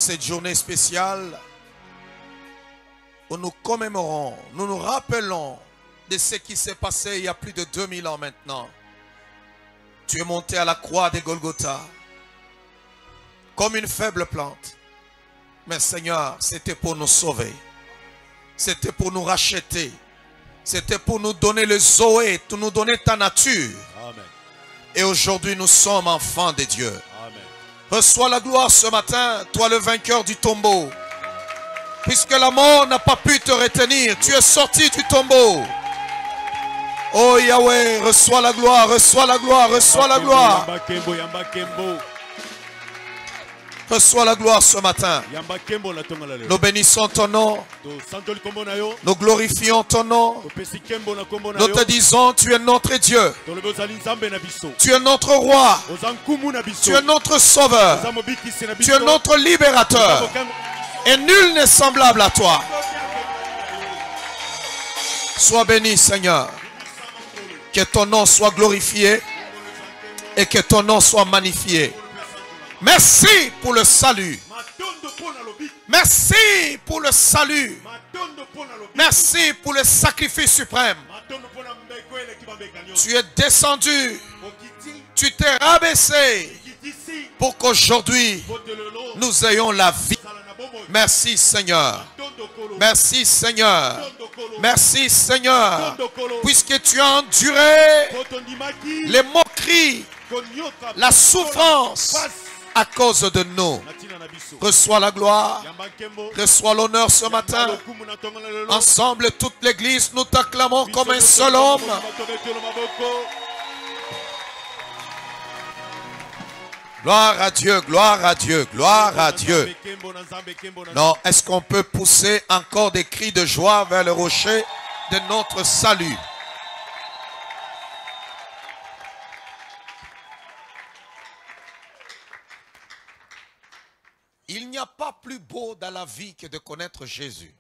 cette journée spéciale où nous commémorons, nous nous rappelons de ce qui s'est passé il y a plus de 2000 ans maintenant. Tu es monté à la croix de Golgotha comme une faible plante. Mais Seigneur, c'était pour nous sauver. C'était pour nous racheter. C'était pour nous donner le Zoé, pour nous donner ta nature. Amen. Et aujourd'hui, nous sommes enfants de Dieu. Amen. Reçois la gloire ce matin, toi le vainqueur du tombeau. Puisque la mort n'a pas pu te retenir, tu es sorti du tombeau. Oh Yahweh, reçois la gloire, reçois la gloire, reçois la gloire. Reçois la gloire ce matin. Nous bénissons ton nom. Nous glorifions ton nom. Nous te disons, tu es notre Dieu. Tu es notre roi. Tu es notre sauveur. Tu es notre libérateur. Et nul n'est semblable à toi. Sois béni, Seigneur. Que ton nom soit glorifié et que ton nom soit magnifié. Merci pour le salut. Merci pour le salut. Merci pour le sacrifice suprême. Tu es descendu. Tu t'es rabaissé pour qu'aujourd'hui nous ayons la vie. Merci Seigneur. Merci Seigneur. Merci Seigneur. Puisque tu as enduré les moqueries, la souffrance à cause de nous. Reçois la gloire. Reçois l'honneur ce matin. Ensemble, toute l'église, nous t'acclamons comme un seul homme. Gloire à Dieu, gloire à Dieu, gloire à Dieu. Non, est-ce qu'on peut pousser encore des cris de joie vers le rocher de notre salut? Il n'y a pas plus beau dans la vie que de connaître Jésus.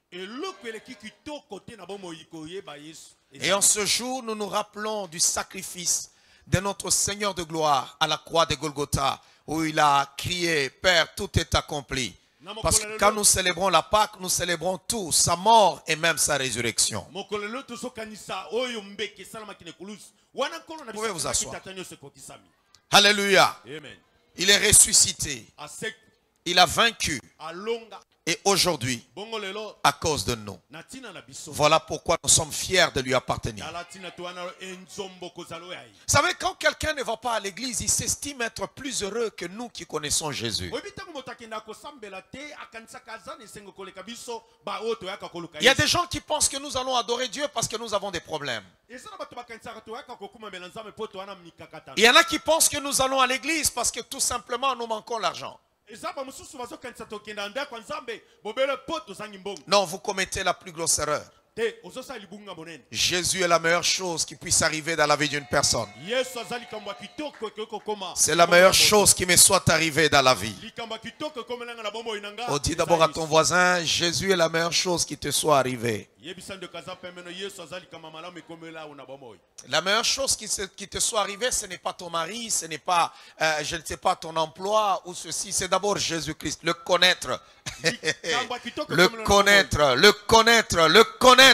Et en ce jour, nous nous rappelons du sacrifice de notre Seigneur de gloire à la croix de Golgotha, où il a crié, Père, tout est accompli. Parce que quand nous célébrons la Pâque, nous célébrons tout, sa mort et même sa résurrection. Vous pouvez vous asseoir. Alléluia. Il est ressuscité. Il a vaincu. Et aujourd'hui, à cause de nous, voilà pourquoi nous sommes fiers de lui appartenir. Vous savez, quand quelqu'un ne va pas à l'église, il s'estime être plus heureux que nous qui connaissons Jésus. Il y a des gens qui pensent que nous allons adorer Dieu parce que nous avons des problèmes. Il y en a qui pensent que nous allons à l'église parce que tout simplement nous manquons l'argent. Non, vous commettez la plus grosse erreur. Jésus est la meilleure chose qui puisse arriver dans la vie d'une personne. C'est la meilleure chose qui me soit arrivée dans la vie. On dit d'abord à ton voisin, Jésus est la meilleure chose qui te soit arrivée. La meilleure chose qui te soit arrivée, ce n'est pas ton mari, ce n'est pas, je ne sais pas, ton emploi ou ceci. C'est d'abord Jésus-Christ, le connaître. Le connaître, le connaître, le connaître.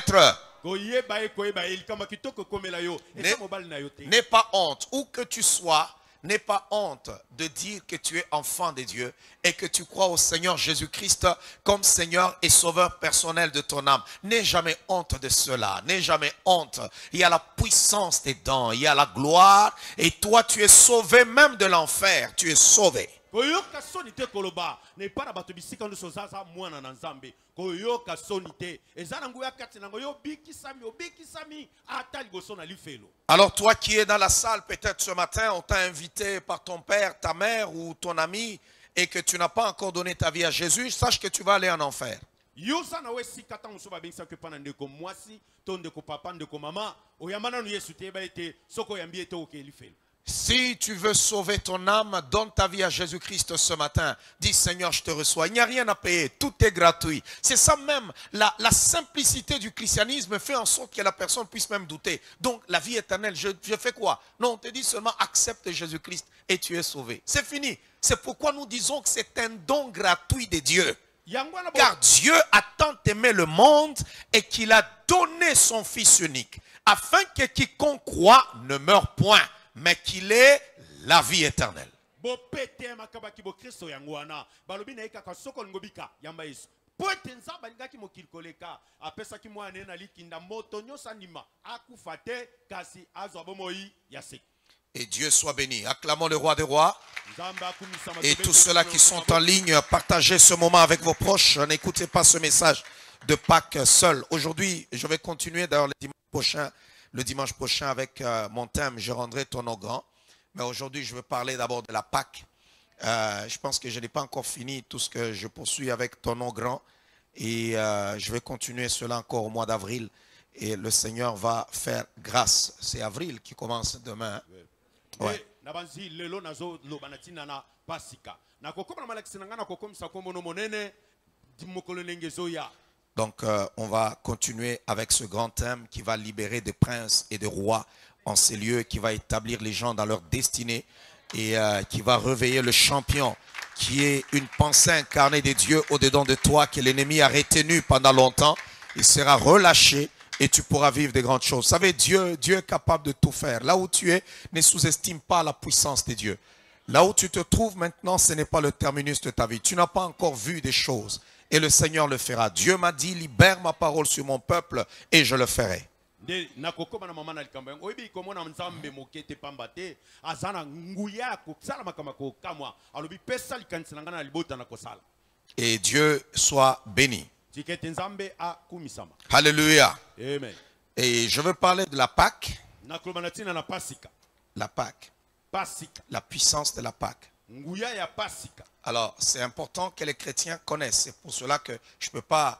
N'aie pas honte, où que tu sois, n'aie pas honte de dire que tu es enfant de Dieu et que tu crois au Seigneur Jésus-Christ comme Seigneur et Sauveur personnel de ton âme. N'aie jamais honte de cela, n'aie jamais honte. Il y a la puissance dedans, il y a la gloire et toi tu es sauvé même de l'enfer, tu es sauvé. Alors toi qui es dans la salle, peut-être ce matin, on t'a invité par ton père, ta mère ou ton ami et que tu n'as pas encore donné ta vie à Jésus, sache que tu vas aller en enfer. Si tu veux sauver ton âme, donne ta vie à Jésus-Christ ce matin. Dis Seigneur, je te reçois. Il n'y a rien à payer. Tout est gratuit. C'est ça même. La simplicité du christianisme fait en sorte que la personne puisse même douter. Donc la vie éternelle, je fais quoi? Non, on te dit seulement accepte Jésus-Christ et tu es sauvé. C'est fini. C'est pourquoi nous disons que c'est un don gratuit de Dieu. Car Dieu a tant aimé le monde et qu'il a donné son Fils unique, afin que quiconque croit ne meure point, mais qu'il ait la vie éternelle. Et Dieu soit béni. Acclamons le roi des rois. Et tous ceux-là qui sont en ligne, partagez ce moment avec vos proches. N'écoutez pas ce message de Pâques seul. Aujourd'hui, je vais continuer d'ailleurs le dimanche prochain avec mon thème, je rendrai ton nom grand. Mais aujourd'hui, je veux parler d'abord de la Pâques. Je pense que je n'ai pas encore fini tout ce que je poursuis avec ton nom grand. Et je vais continuer cela encore au mois d'avril. Et le Seigneur va faire grâce. C'est avril qui commence demain. Ouais. Donc on va continuer avec ce grand thème qui va libérer des princes et des rois en ces lieux, qui va établir les gens dans leur destinée et qui va réveiller le champion qui est une pensée incarnée de Dieu au-dedans de toi que l'ennemi a retenu pendant longtemps. Il sera relâché et tu pourras vivre de grandes choses. Vous savez, Dieu est capable de tout faire. Là où tu es, ne sous-estime pas la puissance de Dieu. Là où tu te trouves maintenant, ce n'est pas le terminus de ta vie. Tu n'as pas encore vu des choses. Et le Seigneur le fera. Dieu m'a dit, libère ma parole sur mon peuple et je le ferai. Et Dieu soit béni. Alléluia. Amen. Et je veux parler de la Pâque. La Pâque. La puissance de la Pâque. Alors, c'est important que les chrétiens connaissent. C'est pour cela que je ne peux pas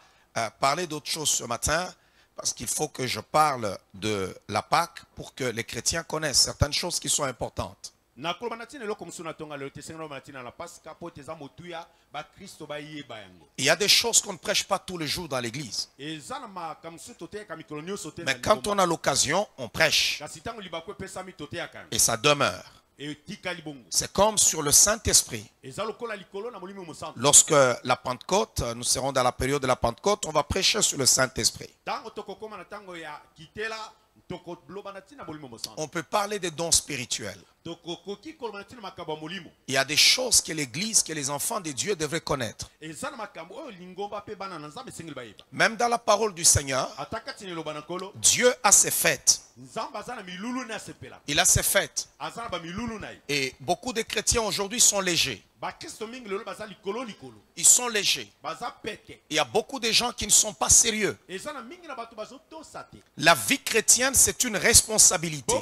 parler d'autre chose ce matin, parce qu'il faut que je parle de la Pâque pour que les chrétiens connaissent certaines choses qui sont importantes. Il y a des choses qu'on ne prêche pas tous les jours dans l'église. Mais quand on a l'occasion, on prêche. Et ça demeure. C'est comme sur le Saint-Esprit. Lorsque la Pentecôte, nous serons dans la période de la Pentecôte, on va prêcher sur le Saint-Esprit. On peut parler des dons spirituels. Il y a des choses que l'Église, que les enfants de Dieu devraient connaître. Même dans la parole du Seigneur, Dieu a ses fêtes. Il a ses fêtes. Et beaucoup de chrétiens aujourd'hui sont légers. Ils sont légers. Il y a beaucoup de gens qui ne sont pas sérieux. La vie chrétienne, c'est une responsabilité.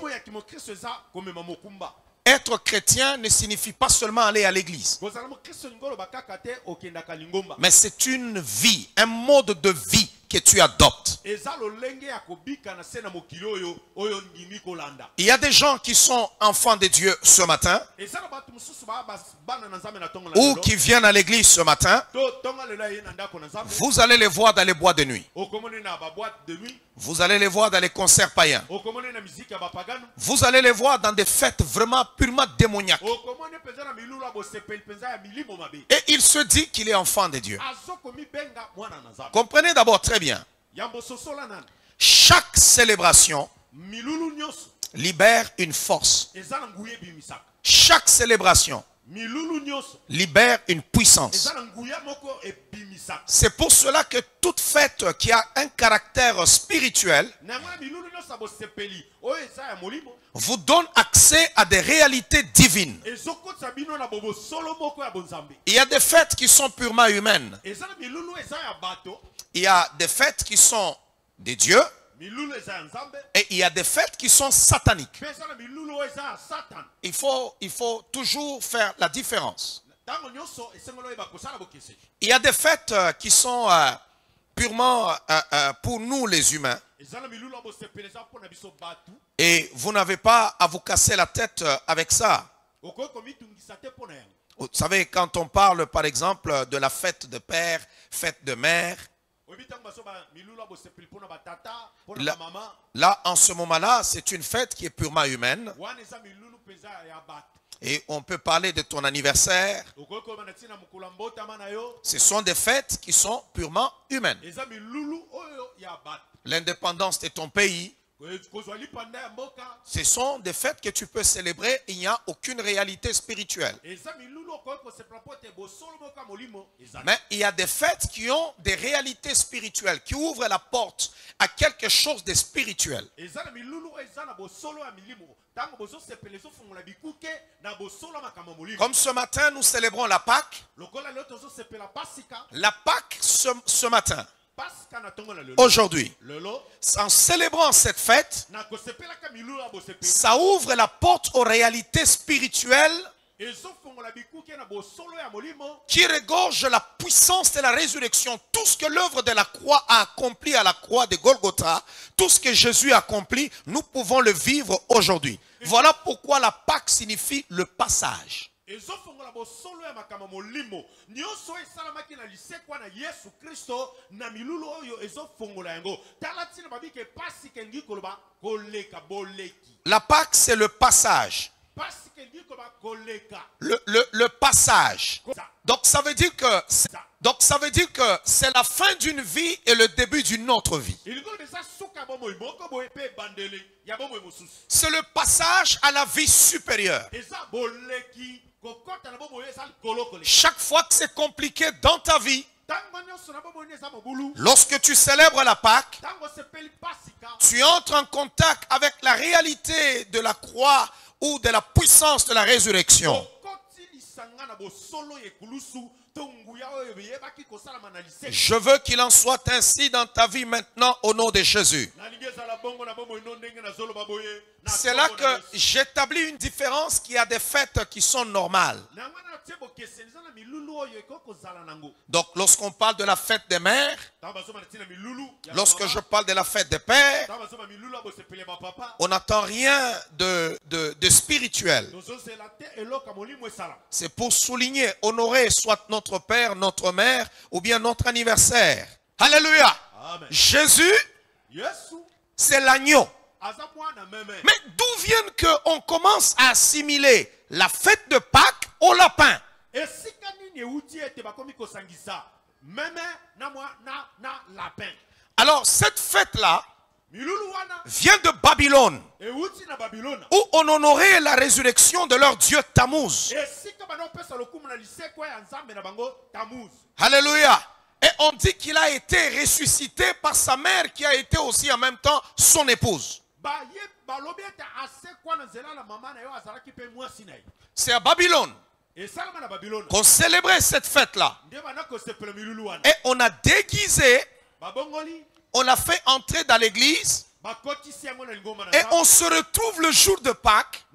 Être chrétien ne signifie pas seulement aller à l'église. Mais c'est une vie, un mode de vie que tu adoptes. Il y a des gens qui sont enfants de Dieu ce matin, ou qui viennent à l'église ce matin. Vous allez les voir dans les boîtes de nuit. Vous allez les voir dans les concerts païens. Vous allez les voir dans des fêtes vraiment purement démoniaques. Et il se dit qu'il est enfant de Dieu. Comprenez d'abord très bien. Chaque célébration libère une force. Chaque célébration libère une puissance. C'est pour cela que toute fête qui a un caractère spirituel vous donne accès à des réalités divines. Il y a des fêtes qui sont purement humaines. Il y a des fêtes qui sont des dieux. Et il y a des fêtes qui sont sataniques. Il faut toujours faire la différence. Il y a des fêtes qui sont purement pour nous les humains. Et vous n'avez pas à vous casser la tête avec ça. Vous savez, quand on parle par exemple de la fête de père, fête de mère, là en ce moment-là, c'est une fête qui est purement humaine. Et on peut parler de ton anniversaire. Ce sont des fêtes qui sont purement humaines. L'indépendance de ton pays. Ce sont des fêtes que tu peux célébrer. Il n'y a aucune réalité spirituelle. Mais il y a des fêtes qui ont des réalités spirituelles, qui ouvrent la porte à quelque chose de spirituel. Comme ce matin, nous célébrons la Pâque. La Pâque ce matin. Aujourd'hui, en célébrant cette fête, ça ouvre la porte aux réalités spirituelles qui regorge la puissance de la résurrection. Tout ce que l'œuvre de la croix a accompli à la croix de Golgotha, tout ce que Jésus a accompli, nous pouvons le vivre aujourd'hui. Voilà pourquoi la Pâque signifie le passage. La Pâque, c'est le passage. Le passage. Donc ça veut dire que c'est la fin d'une vie et le début d'une autre vie. C'est le passage à la vie supérieure. Chaque fois que c'est compliqué dans ta vie, lorsque tu célèbres la Pâque, tu entres en contact avec la réalité de la croix ou de la puissance de la résurrection. Je veux qu'il en soit ainsi dans ta vie maintenant au nom de Jésus. C'est là que j'établis une différence qu'il y a des fêtes qui sont normales. Donc lorsqu'on parle de la fête des mères, lorsque je parle de la fête des pères, on n'attend rien de spirituel. C'est pour souligner, honorer soit notre père, notre mère ou bien notre anniversaire. Alléluia. Amen. Jésus, c'est l'agneau. Mais d'où vient qu'on commence à assimiler la fête de Pâques au lapin? Alors cette fête-là vient de Babylone, où on honorait la résurrection de leur dieu Tammuz. Alléluia. Et on dit qu'il a été ressuscité par sa mère qui a été aussi en même temps son épouse. C'est à Babylone qu'on célébrait cette fête-là. Et on a déguisé, on l'a fait entrer dans l'église. Et on se retrouve le jour de Pâques.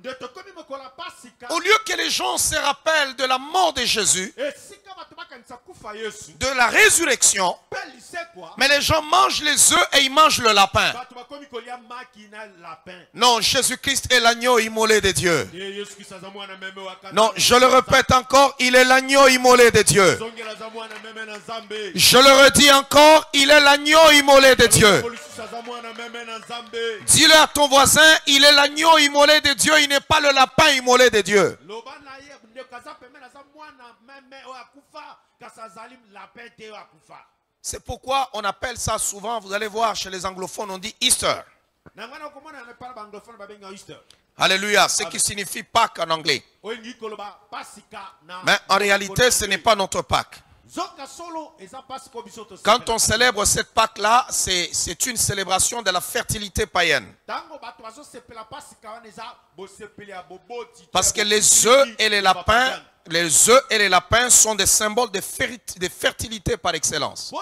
Au lieu que les gens se rappellent de la mort de Jésus, de la résurrection, mais les gens mangent les œufs et ils mangent le lapin. Non, Jésus-Christ est l'agneau immolé de Dieu. Non, je le répète encore, il est l'agneau immolé de Dieu. Je le redis encore, il est l'agneau immolé de Dieu. Dis-le à ton voisin, il est l'agneau immolé de Dieu, il n'est pas le lapin immolé de Dieu. C'est pourquoi on appelle ça souvent, vous allez voir chez les anglophones, on dit Easter. Alléluia, ce qui signifie Pâques en anglais. Mais en réalité, ce n'est pas notre Pâques. Quand on célèbre cette Pâque-là, c'est une célébration de la fertilité païenne. Parce que les œufs et les lapins sont des symboles de fertilité par excellence.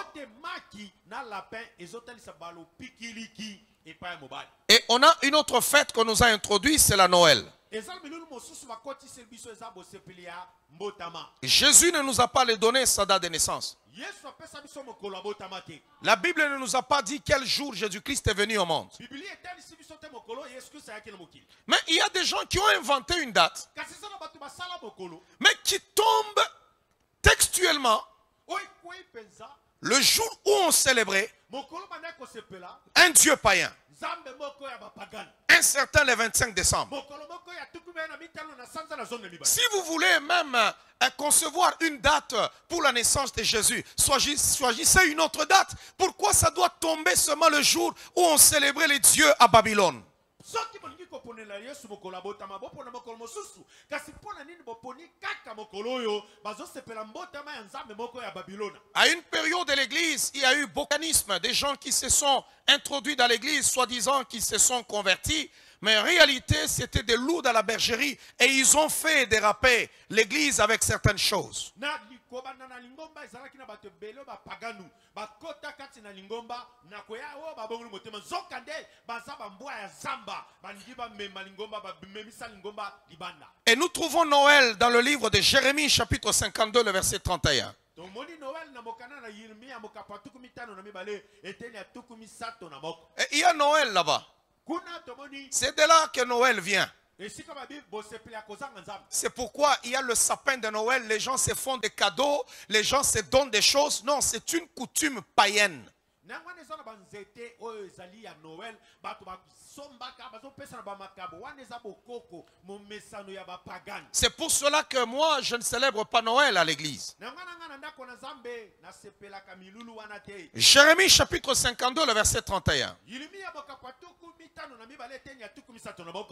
Et on a une autre fête qu'on nous a introduite, c'est la Noël. Jésus ne nous a pas donné sa date de naissance. La Bible ne nous a pas dit quel jour Jésus-Christ est venu au monde. Mais il y a des gens qui ont inventé une date, mais qui tombent textuellement le jour où on célébrait un Dieu païen. Un certain le 25 décembre. Si vous voulez même concevoir une date pour la naissance de Jésus, choisissez une autre date. Pourquoi ça doit tomber seulement le jour où on célébrait les dieux à Babylone? À une période de l'église, il y a eu bocanisme, des gens qui se sont introduits dans l'église, soi-disant qui se sont convertis, mais en réalité c'était des loups dans la bergerie et ils ont fait déraper l'église avec certaines choses. Et nous trouvons Noël dans le livre de Jérémie chapitre 52 le verset 31. Et il y a Noël là-bas. C'est de là que Noël vient. C'est pourquoi il y a le sapin de Noël. Les gens se font des cadeaux, les gens se donnent des choses. Non, c'est une coutume païenne. C'est pour cela que moi je ne célèbre pas Noël à l'église. Jérémie chapitre 52 le verset 31.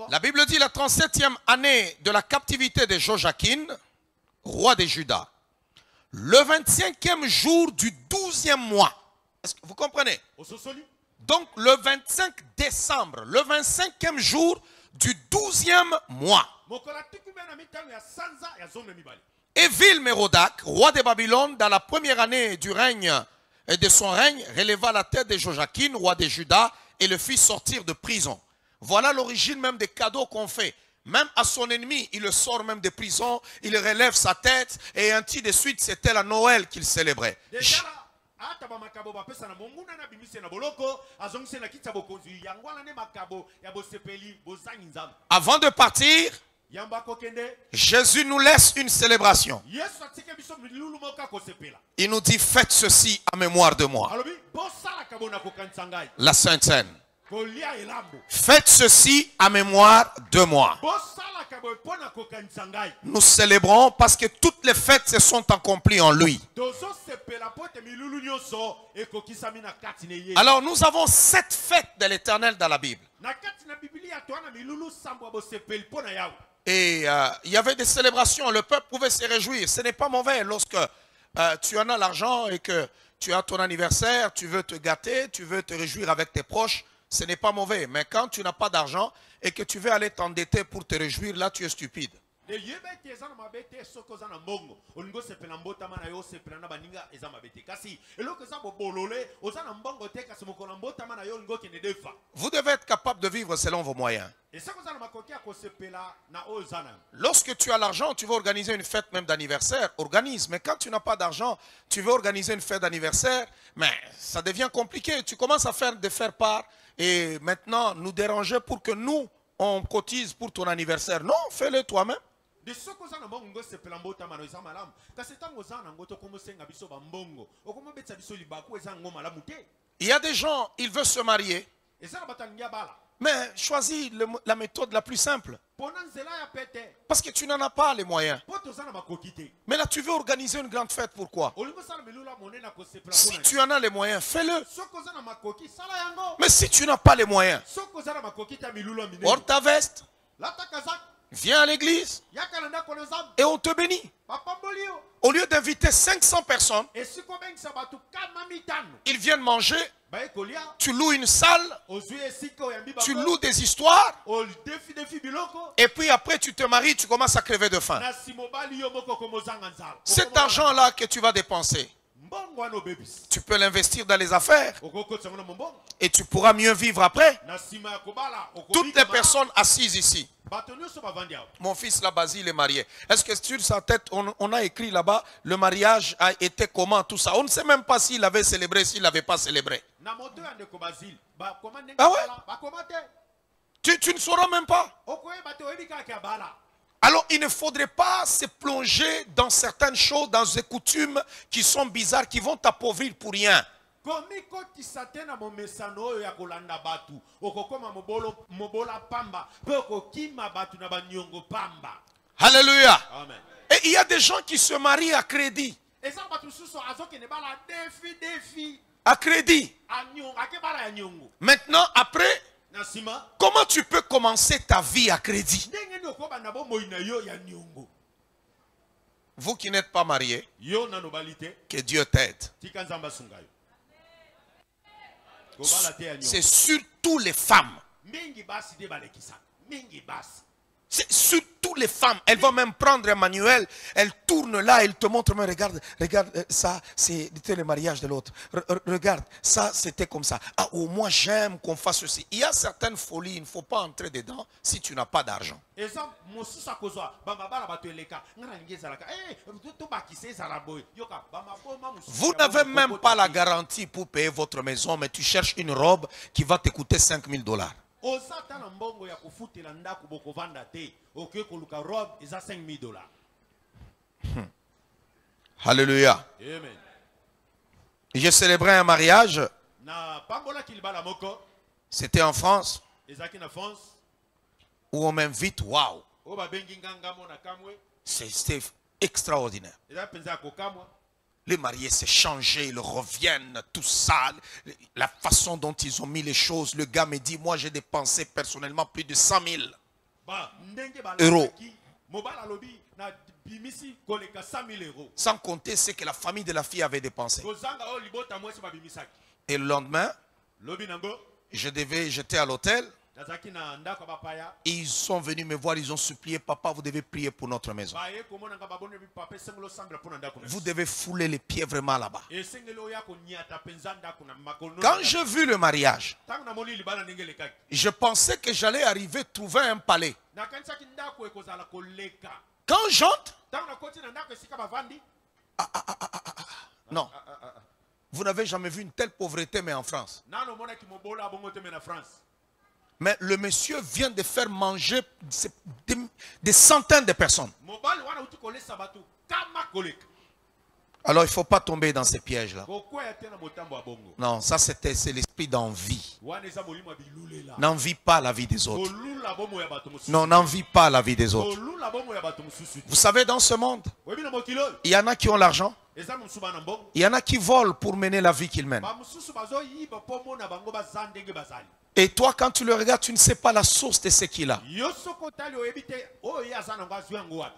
La Bible dit la 37e année de la captivité de Joachim, roi de Juda, le 25e jour du 12e mois. Est-ce que vous comprenez? Donc le 25 décembre, le 25e jour du 12e mois. Évil-Mérodach, roi de Babylone, dans la première année du règne et de son règne, releva la tête de Joachim, roi de Juda, et le fit sortir de prison. Voilà l'origine même des cadeaux qu'on fait. Même à son ennemi, il le sort même de prison, il relève sa tête, et ainsi de suite, c'était la Noël qu'il célébrait. Avant de partir, Jésus nous laisse une célébration. Il nous dit, faites ceci en mémoire de moi. La Sainte Seine. Faites ceci en mémoire de moi. Nous célébrons parce que toutes les fêtes se sont accomplies en lui. Alors nous avons 7 fêtes de l'Éternel dans la Bible. Et il y avait des célébrations, le peuple pouvait se réjouir. Ce n'est pas mauvais lorsque tu en as l'argent et que tu as ton anniversaire, tu veux te gâter, tu veux te réjouir avec tes proches. Ce n'est pas mauvais, mais quand tu n'as pas d'argent et que tu veux aller t'endetter pour te réjouir, là tu es stupide. Vous devez être capable de vivre selon vos moyens. Lorsque tu as l'argent, tu veux organiser une fête même d'anniversaire, organise. Mais quand tu n'as pas d'argent, tu veux organiser une fête d'anniversaire, mais ça devient compliqué. Tu commences à faire des faire-part et maintenant nous déranger pour que nous, on cotise pour ton anniversaire. Non, fais-le toi-même. Il y a des gens, ils veulent se marier, mais choisis la méthode la plus simple. Parce que tu n'en as pas les moyens. Mais là, tu veux organiser une grande fête, pourquoi? Si tu en as les moyens, fais-le. Mais si tu n'as pas les moyens, porte ta veste, viens à l'église et on te bénit. Au lieu d'inviter 500 personnes, ils viennent manger. Tu loues une salle, tu loues des histoires, et puis après tu te maries, tu commences à crever de faim. Cet argent-là que tu vas dépenser, Tu peux l'investir dans les affaires. Et tu pourras mieux vivre après. Toutes les personnes assises ici. Mon fils là-bas, il est marié. Est-ce que sur sa tête, on a écrit là-bas, le mariage a été comment, tout ça. On ne sait même pas s'il avait célébré, s'il n'avait pas célébré. Ah ouais? Tu ne sauras même pas. Alors, il ne faudrait pas se plonger dans certaines choses, dans des coutumes qui sont bizarres, qui vont t'appauvrir pour rien. Alléluia. Amen. Et il y a des gens qui se marient à crédit. À crédit. Maintenant, après, comment tu peux commencer ta vie à crédit? Vous qui n'êtes pas mariés, que Dieu t'aide. C'est surtout les femmes. C'est surtout les femmes. Elles vont même prendre un manuel, elles tournent là, elles te montrent, mais regarde, ça, c'était le mariage de l'autre. Regarde, ça, c'était comme ça. Ah, au moins, j'aime qu'on fasse ceci. Il y a certaines folies, il ne faut pas entrer dedans si tu n'as pas d'argent. Vous n'avez même pas la garantie pour payer votre maison, mais tu cherches une robe qui va te coûter $5,000. Alléluia. Amen. J'ai célébré un mariage. C'était en France. Où on m'invite. Waouh. C'était extraordinaire. Les mariés s'est changé, ils reviennent, tout ça. La façon dont ils ont mis les choses. Le gars me dit, moi j'ai dépensé personnellement plus de 100 000 euros. Sans compter ce que la famille de la fille avait dépensé. Et le lendemain, j'étais à l'hôtel. Et ils sont venus me voir, ils ont supplié, papa, vous devez prier pour notre maison. Vous devez fouler les pieds vraiment là-bas. Quand j'ai vu le mariage, je pensais que j'allais arriver à trouver un palais. Quand j'entre, non. Vous n'avez jamais vu une telle pauvreté, mais en France. Mais le monsieur vient de faire manger des centaines de personnes. Alors il ne faut pas tomber dans ces pièges-là. Non, ça c'est l'esprit d'envie. N'envie pas la vie des autres. Non, n'envie pas la vie des autres. Vous savez, dans ce monde, il y en a qui ont l'argent. Il y en a qui volent pour mener la vie qu'ils mènent. Et toi, quand tu le regardes, tu ne sais pas la source de ce qu'il a.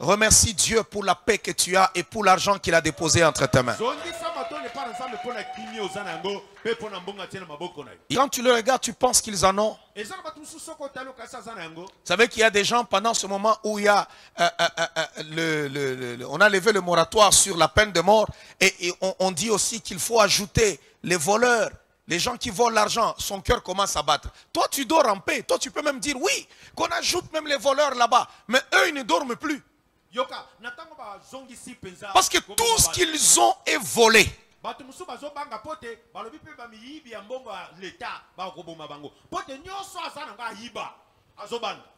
Remercie Dieu pour la paix que tu as et pour l'argent qu'il a déposé entre tes mains. Quand tu le regardes, tu penses qu'ils en ont. Vous savez qu'il y a des gens, pendant ce moment où il y a on a levé le moratoire sur la peine de mort, et on dit aussi qu'il faut ajouter les voleurs. Les gens qui volent l'argent, son cœur commence à battre. Toi, tu dors en paix. Toi, tu peux même dire oui, qu'on ajoute même les voleurs là-bas. Mais eux, ils ne dorment plus. Parce que tout ce qu'ils ont est volé.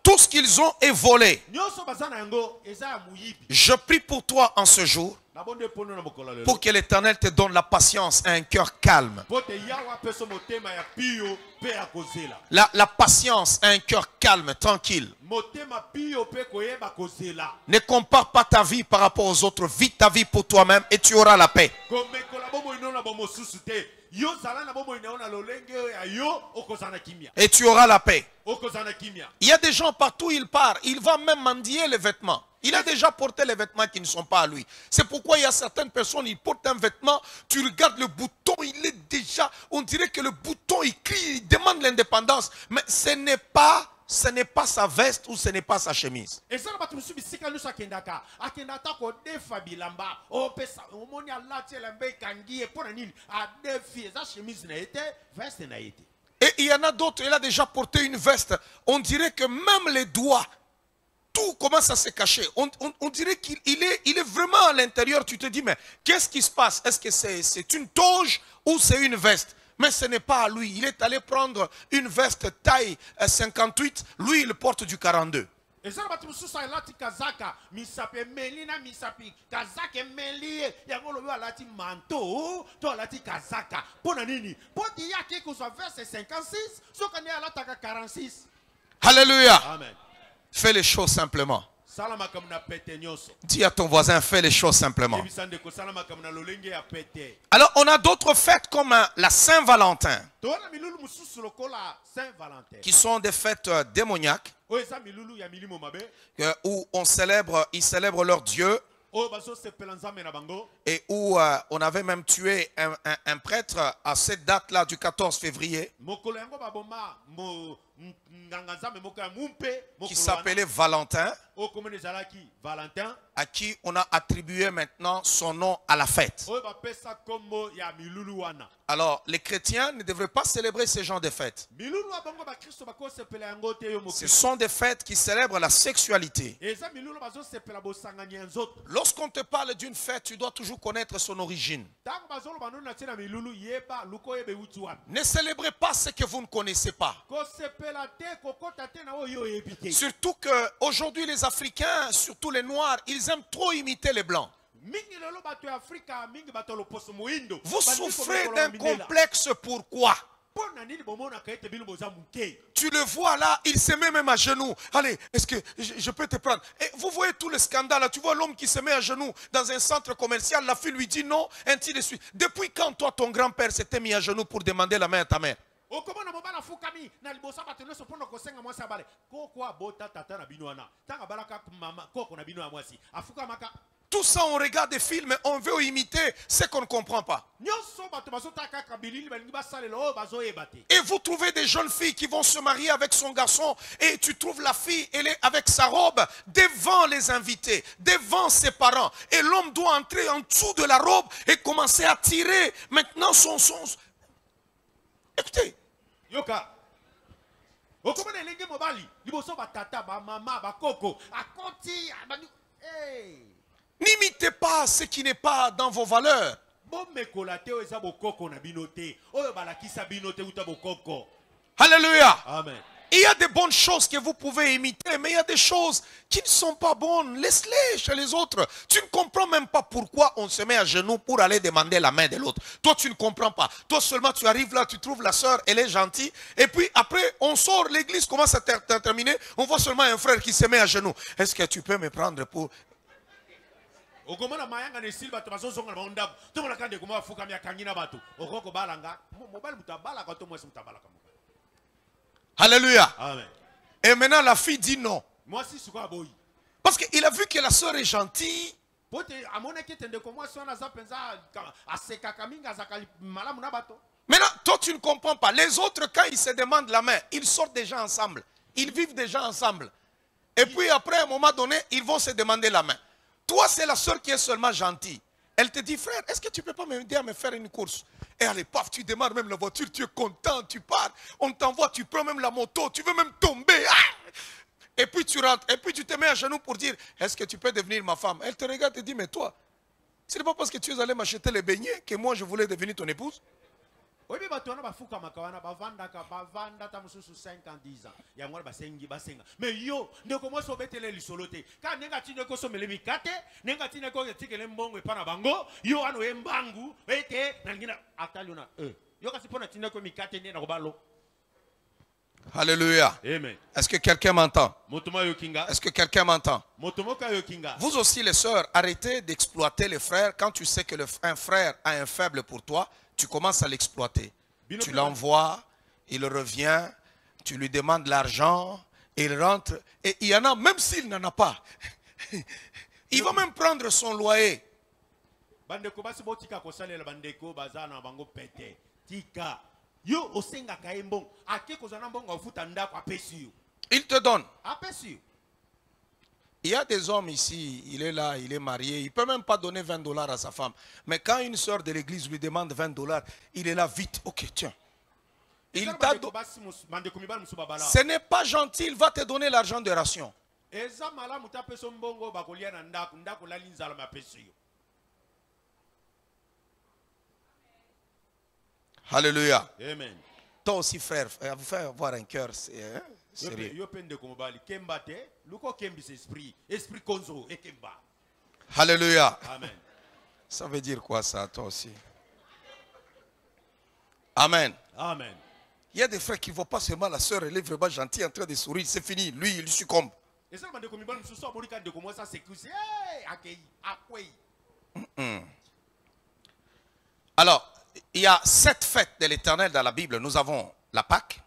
Tout ce qu'ils ont est volé. Je prie pour toi en ce jour, pour que l'Éternel te donne la patience et un cœur calme. La patience et un cœur calme, tranquille. Ne compare pas ta vie par rapport aux autres. Vis ta vie pour toi-même et tu auras la paix. Et tu auras la paix. Il y a des gens partout où il part. Il va même mendier les vêtements. Il a déjà porté les vêtements qui ne sont pas à lui. C'est pourquoi il y a certaines personnes, ils portent un vêtement, tu regardes le bouton, il est déjà, on dirait que le bouton, il crie, il demande l'indépendance. Mais ce n'est pas ce n'est pas sa veste ou ce n'est pas sa chemise. Et il y en a d'autres, il a déjà porté une veste. On dirait que même les doigts, tout commence à se cacher. On dirait qu'il est vraiment à l'intérieur. Tu te dis, mais qu'est-ce qui se passe? Est-ce que c'est une toge ou c'est une veste? Mais ce n'est pas à lui. Il est allé prendre une veste taille 58. Lui, il porte du 42. Alléluia. Amen. Fais les choses simplement. Dis à ton voisin, fais les choses simplement. Alors, on a d'autres fêtes comme la Saint-Valentin, qui sont des fêtes démoniaques, où ils célèbrent leur Dieu, et où on avait même tué un prêtre à cette date-là du 14 février, qui s'appelait Valentin, à qui on a attribué maintenant son nom à la fête. Alors, les chrétiens ne devraient pas célébrer ce genre de fêtes. Ce sont des fêtes qui célèbrent la sexualité. Lorsqu'on te parle d'une fête, tu dois toujours connaître son origine. Ne célébrez pas ce que vous ne connaissez pas. Surtout qu'aujourd'hui, les Africains, surtout les Noirs, ils aiment trop imiter les Blancs. Vous souffrez d'un complexe, pourquoi? Tu le vois là, il se met même à genoux. Allez, est-ce que je peux te prendre? Et vous voyez tout le scandale là. Tu vois l'homme qui se met à genoux dans un centre commercial. La fille lui dit non, ainsi de suite. Depuis quand toi, ton grand-père s'était mis à genoux pour demander la main à ta mère? Tout ça, on regarde des films, on veut imiter ce qu'on ne comprend pas. Et vous trouvez des jeunes filles qui vont se marier avec son garçon, et tu trouves la fille, elle est avec sa robe devant les invités, devant ses parents. Et l'homme doit entrer en dessous de la robe et commencer à tirer maintenant son... Écoutez. Yoka. N'imitez pas ce qui n'est pas dans vos valeurs. Alléluia. Amen. Il y a des bonnes choses que vous pouvez imiter, mais il y a des choses qui ne sont pas bonnes. Laisse-les chez les autres. Tu ne comprends même pas pourquoi on se met à genoux pour aller demander la main de l'autre. Toi, tu ne comprends pas. Toi seulement, tu arrives là, tu trouves la soeur, elle est gentille. Et puis après, on sort, l'église commence à terminer. On voit seulement un frère qui se met à genoux. Est-ce que tu peux me prendre pour... Alléluia. Amen. Et maintenant la fille dit non. Moi, parce qu'il a vu que la soeur est gentille. Maintenant, toi tu ne comprends pas. Les autres, quand ils se demandent la main, ils sortent déjà ensemble. Ils vivent déjà ensemble. Et puis après, à un moment donné, ils vont se demander la main. Toi, c'est la soeur qui est seulement gentille. Elle te dit, frère, est-ce que tu ne peux pas m'aider à me faire une course? Et allez, paf, tu démarres même la voiture, tu es content, tu pars. On t'envoie, tu prends même la moto, tu veux même tomber. Ah! Et puis tu rentres, et puis tu te mets à genoux pour dire, est-ce que tu peux devenir ma femme? Elle te regarde et te dit, mais toi, ce n'est pas parce que tu es allé m'acheter les beignets que moi je voulais devenir ton épouse. Oui, mais tu as bafuka makawana bavanda ta mususu 5 ans 10 ans. Ya mwana basengi basenga. Mais yo, ndeko mwa so betele lisolote. Ka nenga tine ko so mele mikate, nenga tine ko tikele mbongo epana bango, yo ano embangu, ete nangina ataluna Yo kasi pona tine ko mikate ne na ko balo. Alléluia. Amen. Est-ce que quelqu'un m'entend? Est-ce que quelqu'un m'entend? Vous aussi les sœurs, arrêtez d'exploiter les frères. Quand tu sais que un frère a un faible pour toi, tu commences à l'exploiter. Tu l'envoies, il revient, tu lui demandes l'argent, il rentre. Et il y en a, même s'il n'en a pas, il va même prendre son loyer. Yo osenga kaembong ake kozana mbongo ofuta ndako apesi yo. Il te donne. Aperçu. Il y a des hommes ici, il est là, il est marié, il ne peut même pas donner 20 $ à sa femme. Mais quand une soeur de l'église lui demande 20 $, il est là vite. Ok, tiens. Il t'a donné. Ce n'est pas gentil, il va te donner l'argent de ration. Alléluia. Amen. Toi aussi, frère, vous faire avoir un cœur sérieux. Alléluia. Amen. Ça veut dire quoi ça, toi aussi? Amen. Amen. Il y a des frères qui ne voient pas seulement la soeur, elle est vraiment gentille, en train de sourire, c'est fini. Lui, il succombe. Alors, il y a 7 fêtes de l'Éternel dans la Bible. Nous avons la Pâque,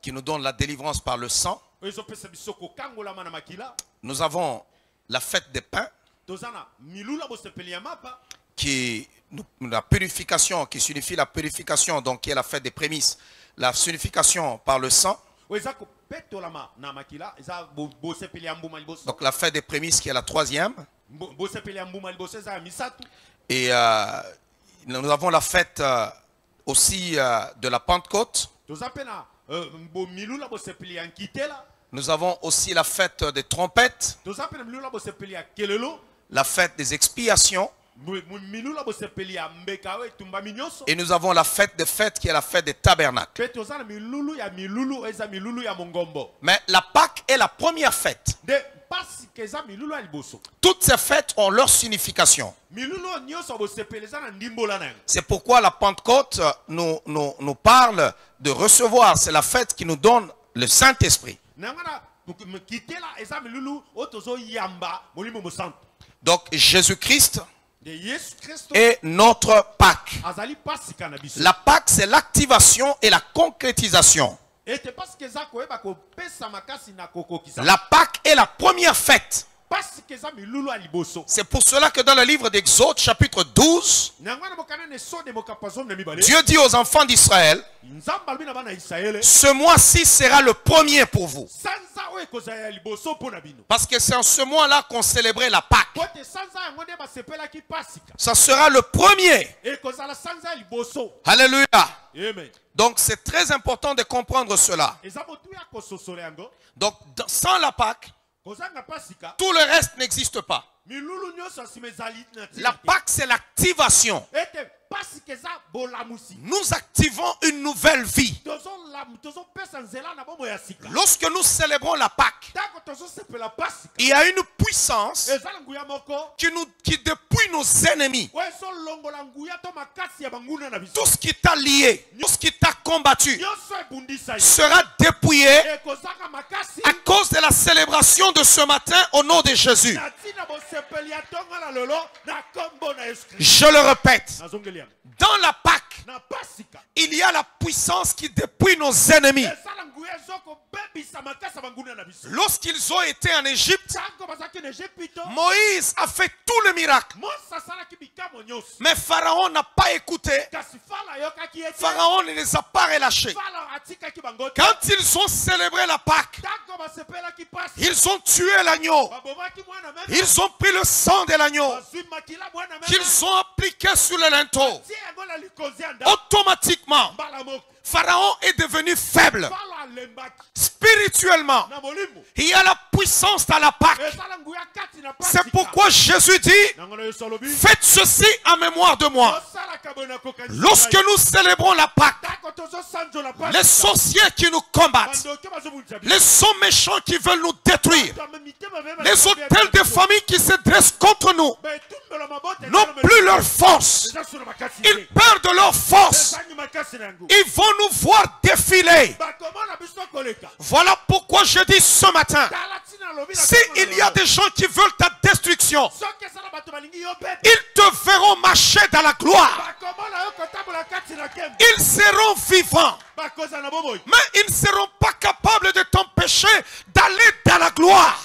qui nous donne la délivrance par le sang. Nous avons la fête des pains, qui la purification, qui signifie la purification, donc qui est la fête des prémices, la purification par le sang. Donc la fête des prémices qui est la 3e. Et nous avons la fête aussi de la Pentecôte. Nous avons aussi la fête des trompettes, la fête des expiations. Et nous avons la fête des fêtes qui est la fête des tabernacles. Mais la Pâque est la première fête. Toutes ces fêtes ont leur signification. C'est pourquoi la Pentecôte nous parle de recevoir. C'est la fête qui nous donne le Saint-Esprit. Donc Jésus-Christ est notre Pâque. La Pâque, c'est l'activation et la concrétisation. La Pâque est la première fête. C'est pour cela que dans le livre d'Exode, chapitre 12, Dieu dit aux enfants d'Israël, ce mois-ci sera le premier pour vous. Parce que c'est en ce mois-là qu'on célébrait la Pâque. Ça sera le premier. Alléluia. Donc c'est très important de comprendre cela. Donc sans la Pâque, tout le reste n'existe pas. La Pâque, c'est l'activation. Nous activons une nouvelle vie. Lorsque nous célébrons la Pâque, il y a une puissance qui dépouille nos ennemis. Tout ce qui t'a lié, tout ce qui t'a combattu sera dépouillé à cause de la célébration de ce matin au nom de Jésus. Je le répète. Dans la Pâque, il y a la puissance qui dépouille nos ennemis. Lorsqu'ils ont été en Égypte, Moïse a fait tout le miracle. Mais Pharaon n'a pas écouté. Pharaon ne les a pas relâchés. Quand ils ont célébré la Pâque, ils ont tué l'agneau. Ils ont pris le sang de l'agneau qu'ils ont appliqué sur le linteau. Automatiquement, Pharaon est devenu faible. Spirituellement, il y a la puissance dans la Pâque. C'est pourquoi Jésus dit, faites ceci en mémoire de moi. Lorsque nous célébrons la Pâque, les sorciers qui nous combattent, les hommes méchants qui veulent nous détruire, les autels de famille qui se dressent contre nous, n'ont plus leur force. Ils perdent leur force. Ils vont nous voir défiler. Voilà pourquoi je dis ce matin, s'il y a des gens qui veulent ta destruction, ils te verront marcher dans la gloire. Ils seront vivants, mais ils ne seront pas capables de t'empêcher d'aller dans la gloire.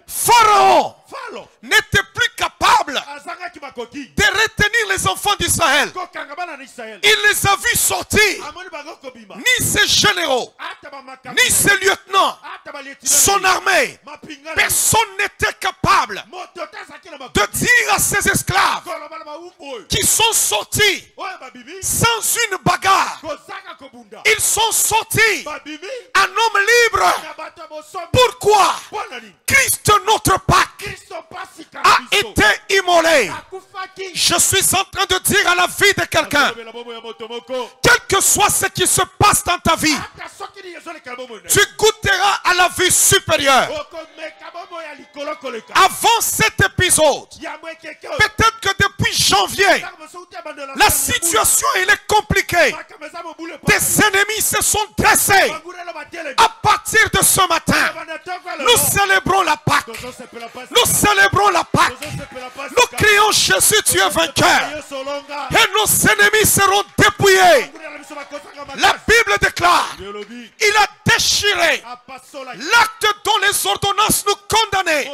Pharaon n'était plus capable de retenir les enfants d'Israël. Il les a vus sortir. Ni ses généraux, ni ses lieutenants, son armée. Personne n'était capable de dire à ses esclaves qui sont sortis sans une bagarre. Ils sont sortis un homme libre. Pourquoi? Christ, notre Pâque, a été immolé. Je suis en train de dire à la vie de quelqu'un, quel que soit ce qui se passe dans ta vie, tu goûteras à la vie supérieure. Avant cet épisode, peut-être que depuis janvier, la situation elle est compliquée. Tes ennemis se sont dressés. À partir de ce matin, nous célébrons la Pâque. Nous célébrons la Pâque. Nous crions Jésus, tu es vainqueur. Et nos ennemis seront dépouillés. La Bible déclare, il a déchiré l'acte dont les ordonnances nous condamnaient et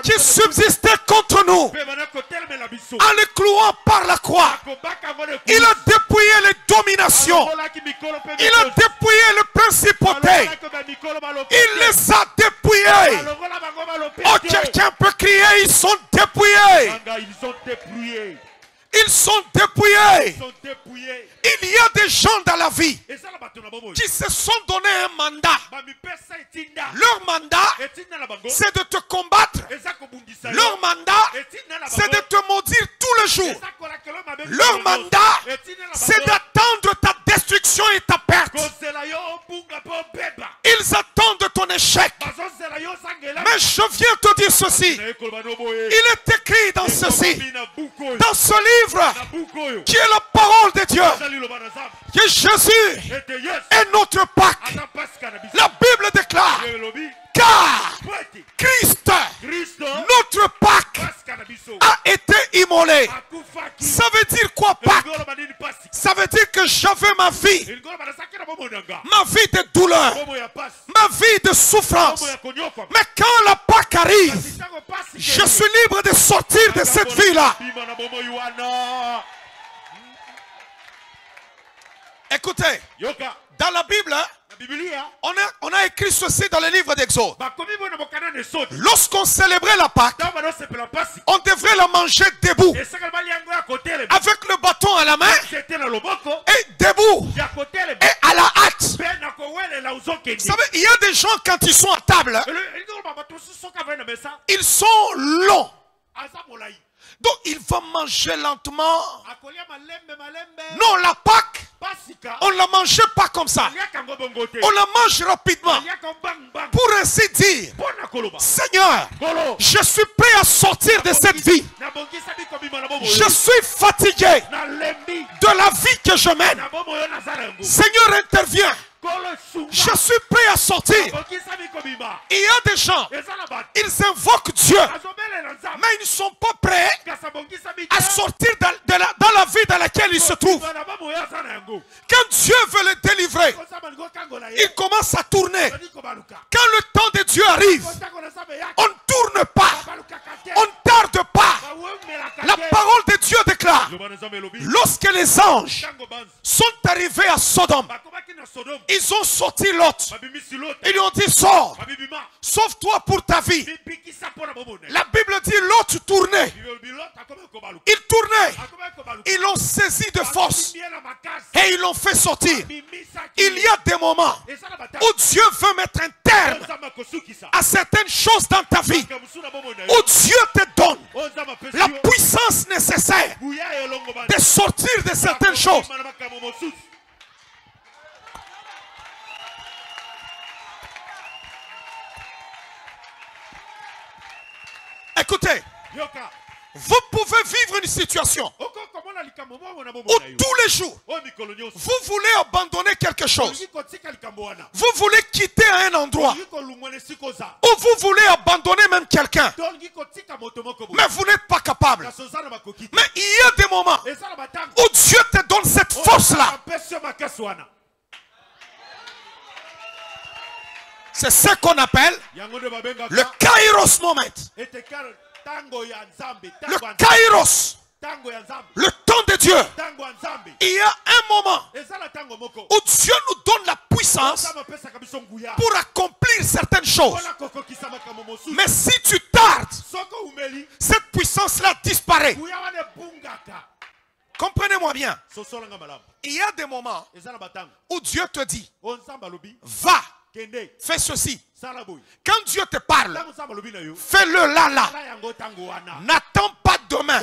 qui subsistait contre nous. En le clouant par la croix, il a dépouillé les dominations. Il a dépouillé les principautés. Il les a dépouillés. Oh, quelqu'un peut crier, ils sont dépouillés. Ils sont dépouillés. Il y a des gens dans la vie qui se sont donné un mandat. Leur mandat, c'est de te combattre. Leur mandat, c'est de te maudire tout le jour. Leur mandat, c'est d'attendre ta destruction et ta perte. Ils attendent ton échec. Mais je viens te dire ceci. Il est écrit dans ceci, dans ce livre, qui est la parole de Dieu, que Jésus est notre Pâque. La Bible déclare, car Christ, notre Pâque, a été immolé. Ça veut dire quoi, Pâque? Ça veut dire que j'avais ma vie de douleur, ma vie de souffrance. Mais quand la Pâque arrive, je suis libre de sortir de cette vie-là. Écoutez, dans la Bible, on a écrit ceci dans le livre d'Exode. Lorsqu'on célébrait la Pâque, on devrait la manger debout, avec le bâton à la main, et debout, et à la hâte. Vous savez, il y a des gens quand ils sont à table, ils sont longs. Donc il va manger lentement. Non, la Pâque, on ne la mangeait pas comme ça. On la mange rapidement. Pour ainsi dire, Seigneur, je suis prêt à sortir de cette vie. Je suis fatigué de la vie que je mène. Seigneur, interviens. Je suis prêt à sortir. Il y a des gens, ils invoquent Dieu, mais ils ne sont pas prêts à sortir dans la vie dans laquelle ils se trouvent. Quand Dieu veut les délivrer, il commence à tourner. Quand le temps de Dieu arrive, on ne tourne pas, on ne tarde pas. La parole de Dieu déclare, lorsque les anges sont arrivés à Sodome, ils ont sorti Lot. Ils lui ont dit, sors, sauve-toi pour ta vie. La Bible dit, Lot tournait. Il tournait. Ils l'ont saisi de force et ils l'ont fait sortir. Il y a des moments où Dieu veut mettre un terme à certaines choses dans ta vie, où Dieu te donne la puissance nécessaire de sortir de certaines choses. Écoutez, vous pouvez vivre une situation où tous les jours, vous voulez abandonner quelque chose. Vous voulez quitter un endroit. Ou vous voulez abandonner même quelqu'un. Mais vous n'êtes pas capable. Mais il y a des moments où Dieu te donne cette force-là. C'est ce qu'on appelle le Kairos moment. Le Kairos. le temps de Dieu, il y a un moment où Dieu nous donne la puissance pour accomplir certaines choses. Mais si tu tardes, cette puissance-là disparaît. Comprenez-moi bien. Il y a des moments où Dieu te dit, va, fais ceci. Quand Dieu te parle, fais-le là. N'attends pas demain.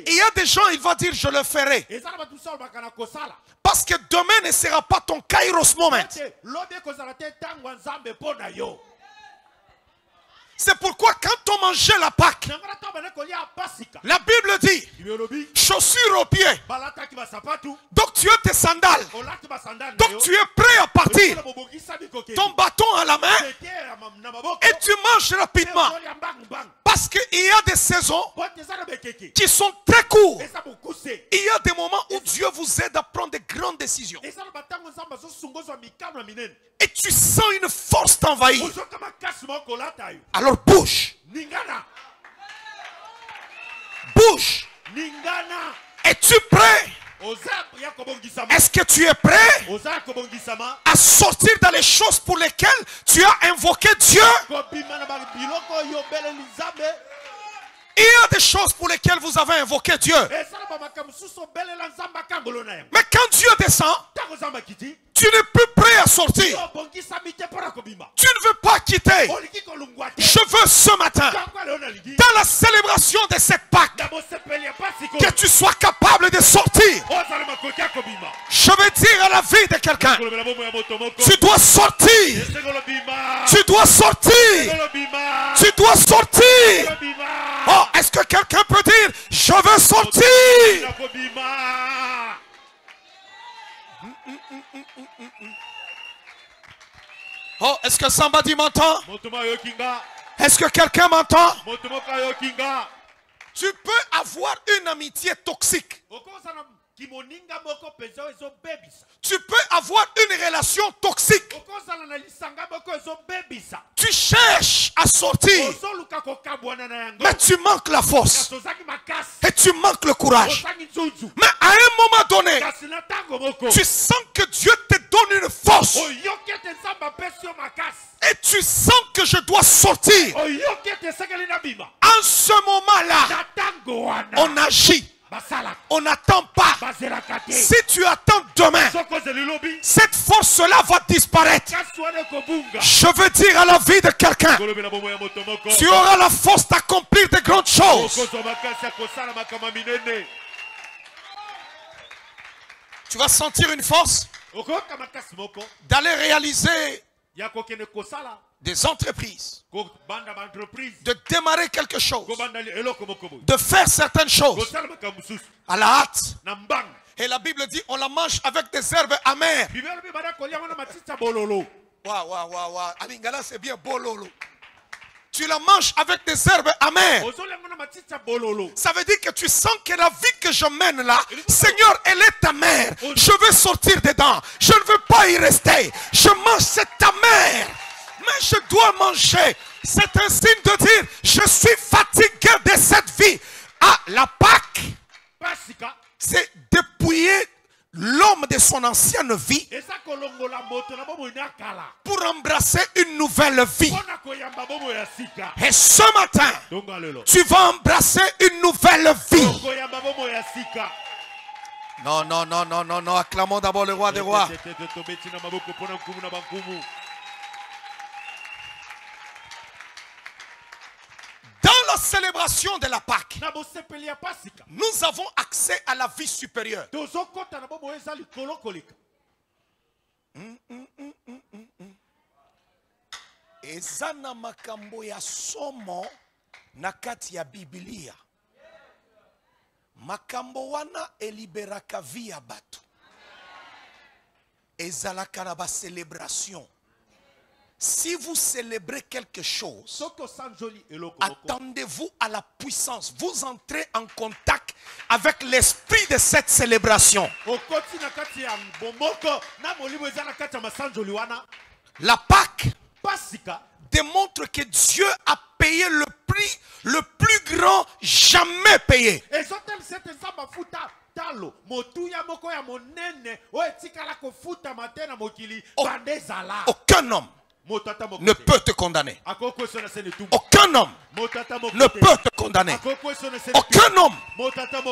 Il y a des gens, il va dire, je le ferai. Parce que demain ne sera pas ton kairos moment. C'est pourquoi quand on mangeait la Pâque, la Bible dit, chaussures aux pieds. Donc tu as tes sandales. Donc tu es prêt à partir. Ton bâton à la main. Et tu manges rapidement. Parce qu'il y a des saisons qui sont très courtes. Il y a des moments où Dieu vous aide à prendre de grandes décisions. Et tu sens une force t'envahir. Alors bouge. Bouge. Es-tu prêt? Est-ce que tu es prêt à sortir dans les choses pour lesquelles tu as invoqué Dieu? Il y a des choses pour lesquelles vous avez invoqué Dieu. Mais quand Dieu descend, tu n'es plus prêt à sortir. Tu ne veux pas quitter. Je veux ce matin, dans la célébration de cette Pâque, que tu sois capable de sortir. Je veux dire à la vie de quelqu'un, tu dois sortir. Tu dois sortir. Tu dois sortir. Oh, est-ce que quelqu'un peut dire, je veux sortir? Oh, est-ce que somebody m'entend? Est-ce que quelqu'un m'entend? Tu peux avoir une amitié toxique. Tu peux avoir une relation toxique. Tu cherches à sortir, mais tu manques la force et tu manques le courage. Mais à un moment donné, tu sens que Dieu te donne une force et tu sens que je dois sortir. En ce moment-là, on agit. On n'attend pas. Si tu attends demain, cette force-là va disparaître. Je veux dire à la vie de quelqu'un, tu auras la force d'accomplir de grandes choses. Tu vas sentir une force d'aller réaliser des entreprises, de démarrer quelque chose, de faire certaines choses à la hâte. Et la Bible dit on la mange avec des herbes amères. Alingala, c'est bien bololo. Tu la manges avec des herbes amères. Ça veut dire que tu sens que la vie que je mène là, Seigneur, elle est amère. Je veux sortir dedans. Je ne veux pas y rester. Je mange cette amère. Mais je dois manger. C'est un signe de dire, je suis fatigué de cette vie. Ah, la Pâque, c'est dépouiller l'homme de son ancienne vie pour embrasser une nouvelle vie. Et ce matin, tu vas embrasser une nouvelle vie. Non, non, non, non, non, non. Acclamons d'abord le roi des rois. Dans la célébration de la Pâque, nous avons accès à la vie supérieure. Ezana makambo ya somo nakati ya Biblia. Makambo wana eliberaka via batu. Ezalaka na ba célébration. Si vous célébrez quelque chose, attendez-vous à la puissance. Vous entrez en contact avec l'esprit de cette célébration. La Pâque démontre que Dieu a payé le prix le plus grand jamais payé. bafuta talo motuya moko ya monene o etikala kofuta matena mokili bandezala. Aucun homme ne peut te condamner. Aucun homme ne peut te condamner. Aucun homme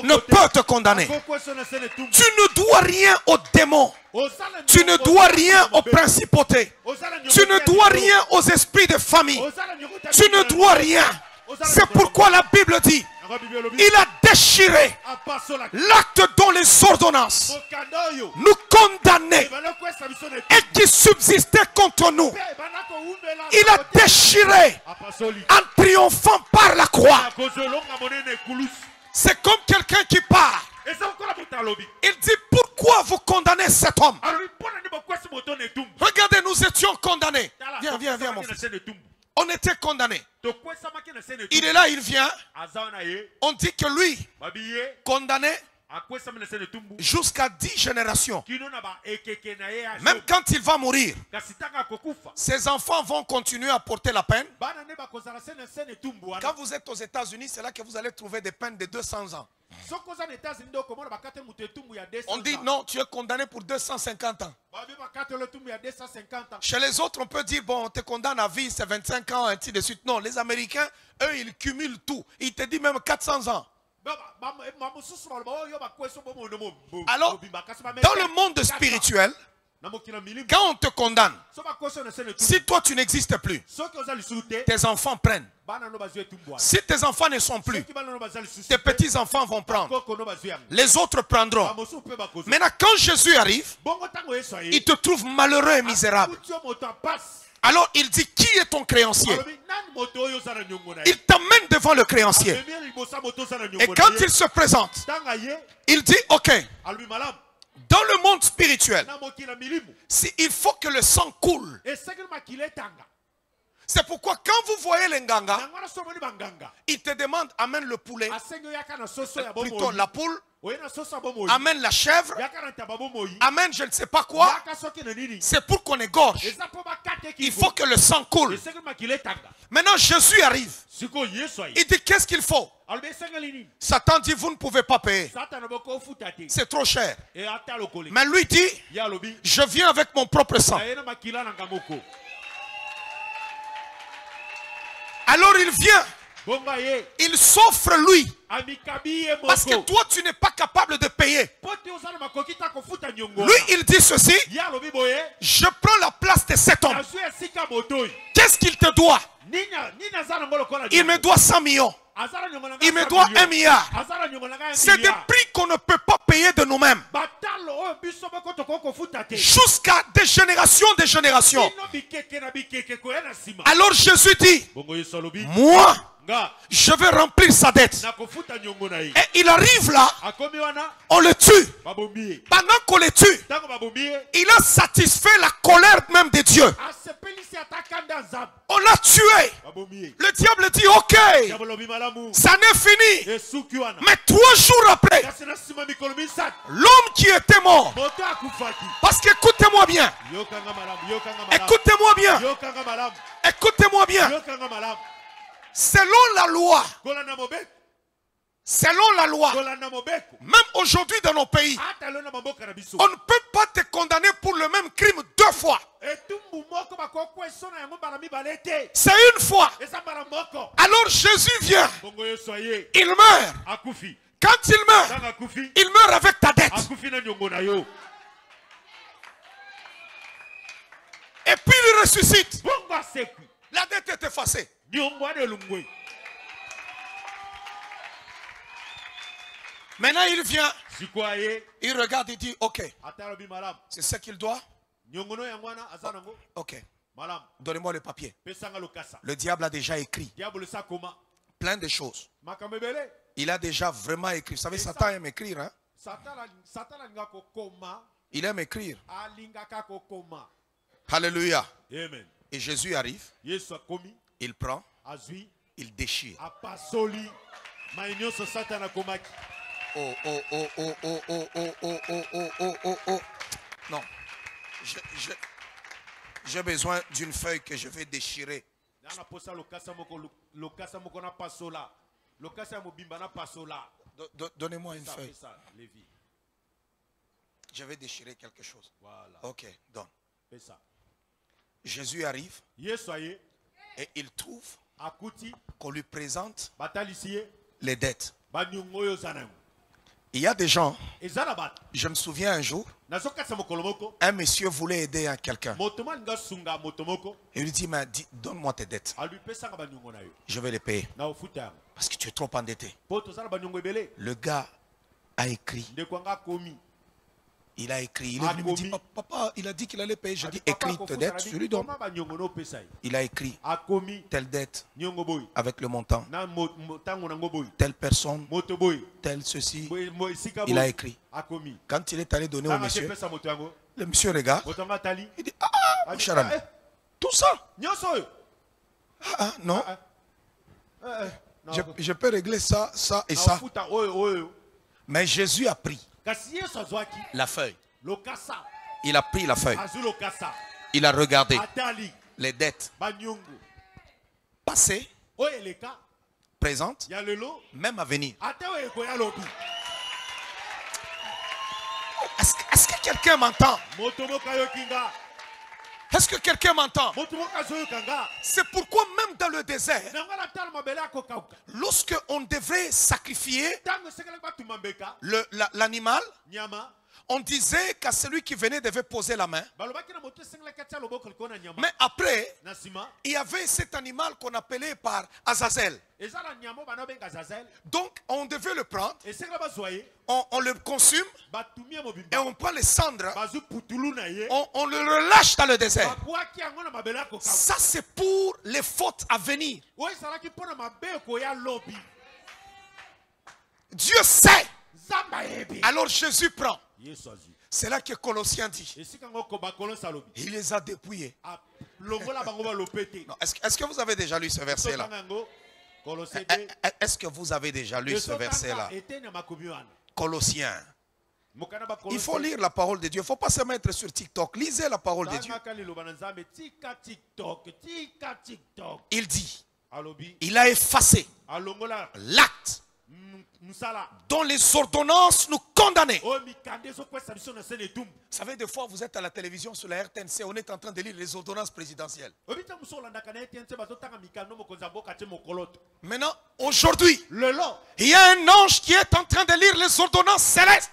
ne peut te condamner. Tu ne dois rien aux démons. Tu ne dois rien aux principautés. Tu ne dois rien aux esprits de famille. Tu ne dois rien. C'est pourquoi la Bible dit, il a déchiré l'acte dont les ordonnances nous condamnaient et qui subsistait contre nous. Il a déchiré en triomphant par la croix. C'est comme quelqu'un qui part. Il dit, pourquoi vous condamnez cet homme? Regardez, nous étions condamnés. Viens, viens, viens mon fils. On était condamnés. Il est là, il vient. On dit que lui, condamné jusqu'à 10 générations. Même quand il va mourir, ses enfants vont continuer à porter la peine. Quand vous êtes aux États-Unis, c'est là que vous allez trouver des peines de 200 ans. On dit non, tu es condamné pour 250 ans. Chez les autres, on peut dire bon, on te condamne à vie, c'est 25 ans, ainsi de suite. Non, les Américains, eux, ils cumulent tout. Ils te disent même 400 ans. Alors, dans le monde spirituel, quand on te condamne, si toi tu n'existes plus, tes enfants prennent. Si tes enfants ne sont plus, tes petits-enfants vont prendre. Les autres prendront. Maintenant, quand Jésus arrive, il te trouve malheureux et misérable. Alors il dit, qui est ton créancier? Il t'amène devant le créancier. Et quand il se présente, il dit, ok, dans le monde spirituel, il faut que le sang coule. C'est pourquoi quand vous voyez les nganga, ils te demandent, amène le poulet, plutôt la poule, amène la chèvre, amène je ne sais pas quoi. C'est pour qu'on égorge. Il faut que le sang coule. Maintenant Jésus arrive. Il dit, qu'est-ce qu'il faut? Satan dit, vous ne pouvez pas payer. C'est trop cher. Mais lui dit, je viens avec mon propre sang. Alors il vient, il s'offre lui, parce que toi tu n'es pas capable de payer. Lui il dit ceci, je prends la place de cet homme. Qu'est-ce qu'il te doit? Il me doit 100 millions. Il me doit 1 milliard. C'est des prix qu'on ne peut pas payer de nous-mêmes. Jusqu'à des générations. Alors Jésus dit, moi, je vais remplir sa dette. Et il arrive là, on le tue. Pendant qu'on le tue, il a satisfait la colère même de Dieu. On l'a tué. Le diable dit, ok, ça n'est fini. Mais 3 jours après, l'homme qui était mort, parce qu'écoutez-moi bien, écoutez-moi bien, écoutez-moi bien, selon la loi, même aujourd'hui dans nos pays, on ne peut pas te condamner pour le même crime 2 fois. C'est une fois. Alors Jésus vient, il meurt. Quand il meurt avec ta dette. Et puis il ressuscite. La dette est effacée. Maintenant il vient, il regarde, il dit ok, c'est ce qu'il doit. Ok, donnez-moi le papier. Le diable a déjà écrit plein de choses. Il a déjà vraiment écrit. Vous savez, Satan aime écrire, hein? Il aime écrire. Alléluia. Et Jésus arrive, il prend, il déchire. Oh. Non. J'ai besoin d'une feuille que je vais déchirer. Donnez-moi une Ça, feuille. fais ça, Lévi. Je vais déchirer quelque chose. Voilà. Ok, donc. Fais ça. Jésus arrive Yesoye, et il trouve akuti, qu'on lui présente batalisiye, les dettes. banyungoyo zanangu. Il y a des gens, Ezalabat. je me souviens un jour, Nazokasa mokolomoko. un monsieur voulait aider à quelqu'un. Motoman nga sunga motomoko. Il lui dit, mais donne-moi tes dettes. Alui pesa nga banyungo na yo. Je vais les payer. Na ofuta yango. Parce que tu es trop endetté. Poto zala banyungo ebele. Le gars a écrit. Ndeko nga komi. Il a écrit. Il est venu me dire, oh, papa, il a dit qu'il allait payer. Je dis, écris tes dettes, je lui donne. Il a écrit telle dette avec le montant. Telle personne, tel ceci. Il a écrit. Quand il est allé donner au monsieur, le monsieur regarde. Il dit, ah, mon cher ami, tout ça. Ah, non. Je peux régler ça, ça et ça. Mais Jésus a pris la feuille. Il a pris la feuille. Il a regardé les dettes passées, présentes, même à venir. Est-ce que quelqu'un m'entend? Est-ce que quelqu'un m'entend? C'est pourquoi même dans le désert, lorsque on devait sacrifier l'animal, on disait qu'à celui qui venait devait poser la main. Mais après, il y avait cet animal qu'on appelait par Azazel. Donc on devait le prendre, on le consume et on prend les cendres, on le relâche dans le désert. Ça c'est pour les fautes à venir. Dieu sait. Alors Jésus prend. C'est là que Colossiens dit. Il les a dépouillés. Est-ce que vous avez déjà lu ce verset-là? Est-ce que vous avez déjà lu ce verset-là? Colossiens. Il faut lire la parole de Dieu. Il ne faut pas se mettre sur TikTok. Lisez la parole de Dieu. Il dit, il a effacé l'acte dont les ordonnances nous condamnaient. Vous savez, des fois, vous êtes à la télévision sur la RTNC, on est en train de lire les ordonnances présidentielles. Maintenant, aujourd'hui, il y a un ange qui est en train de lire les ordonnances célestes.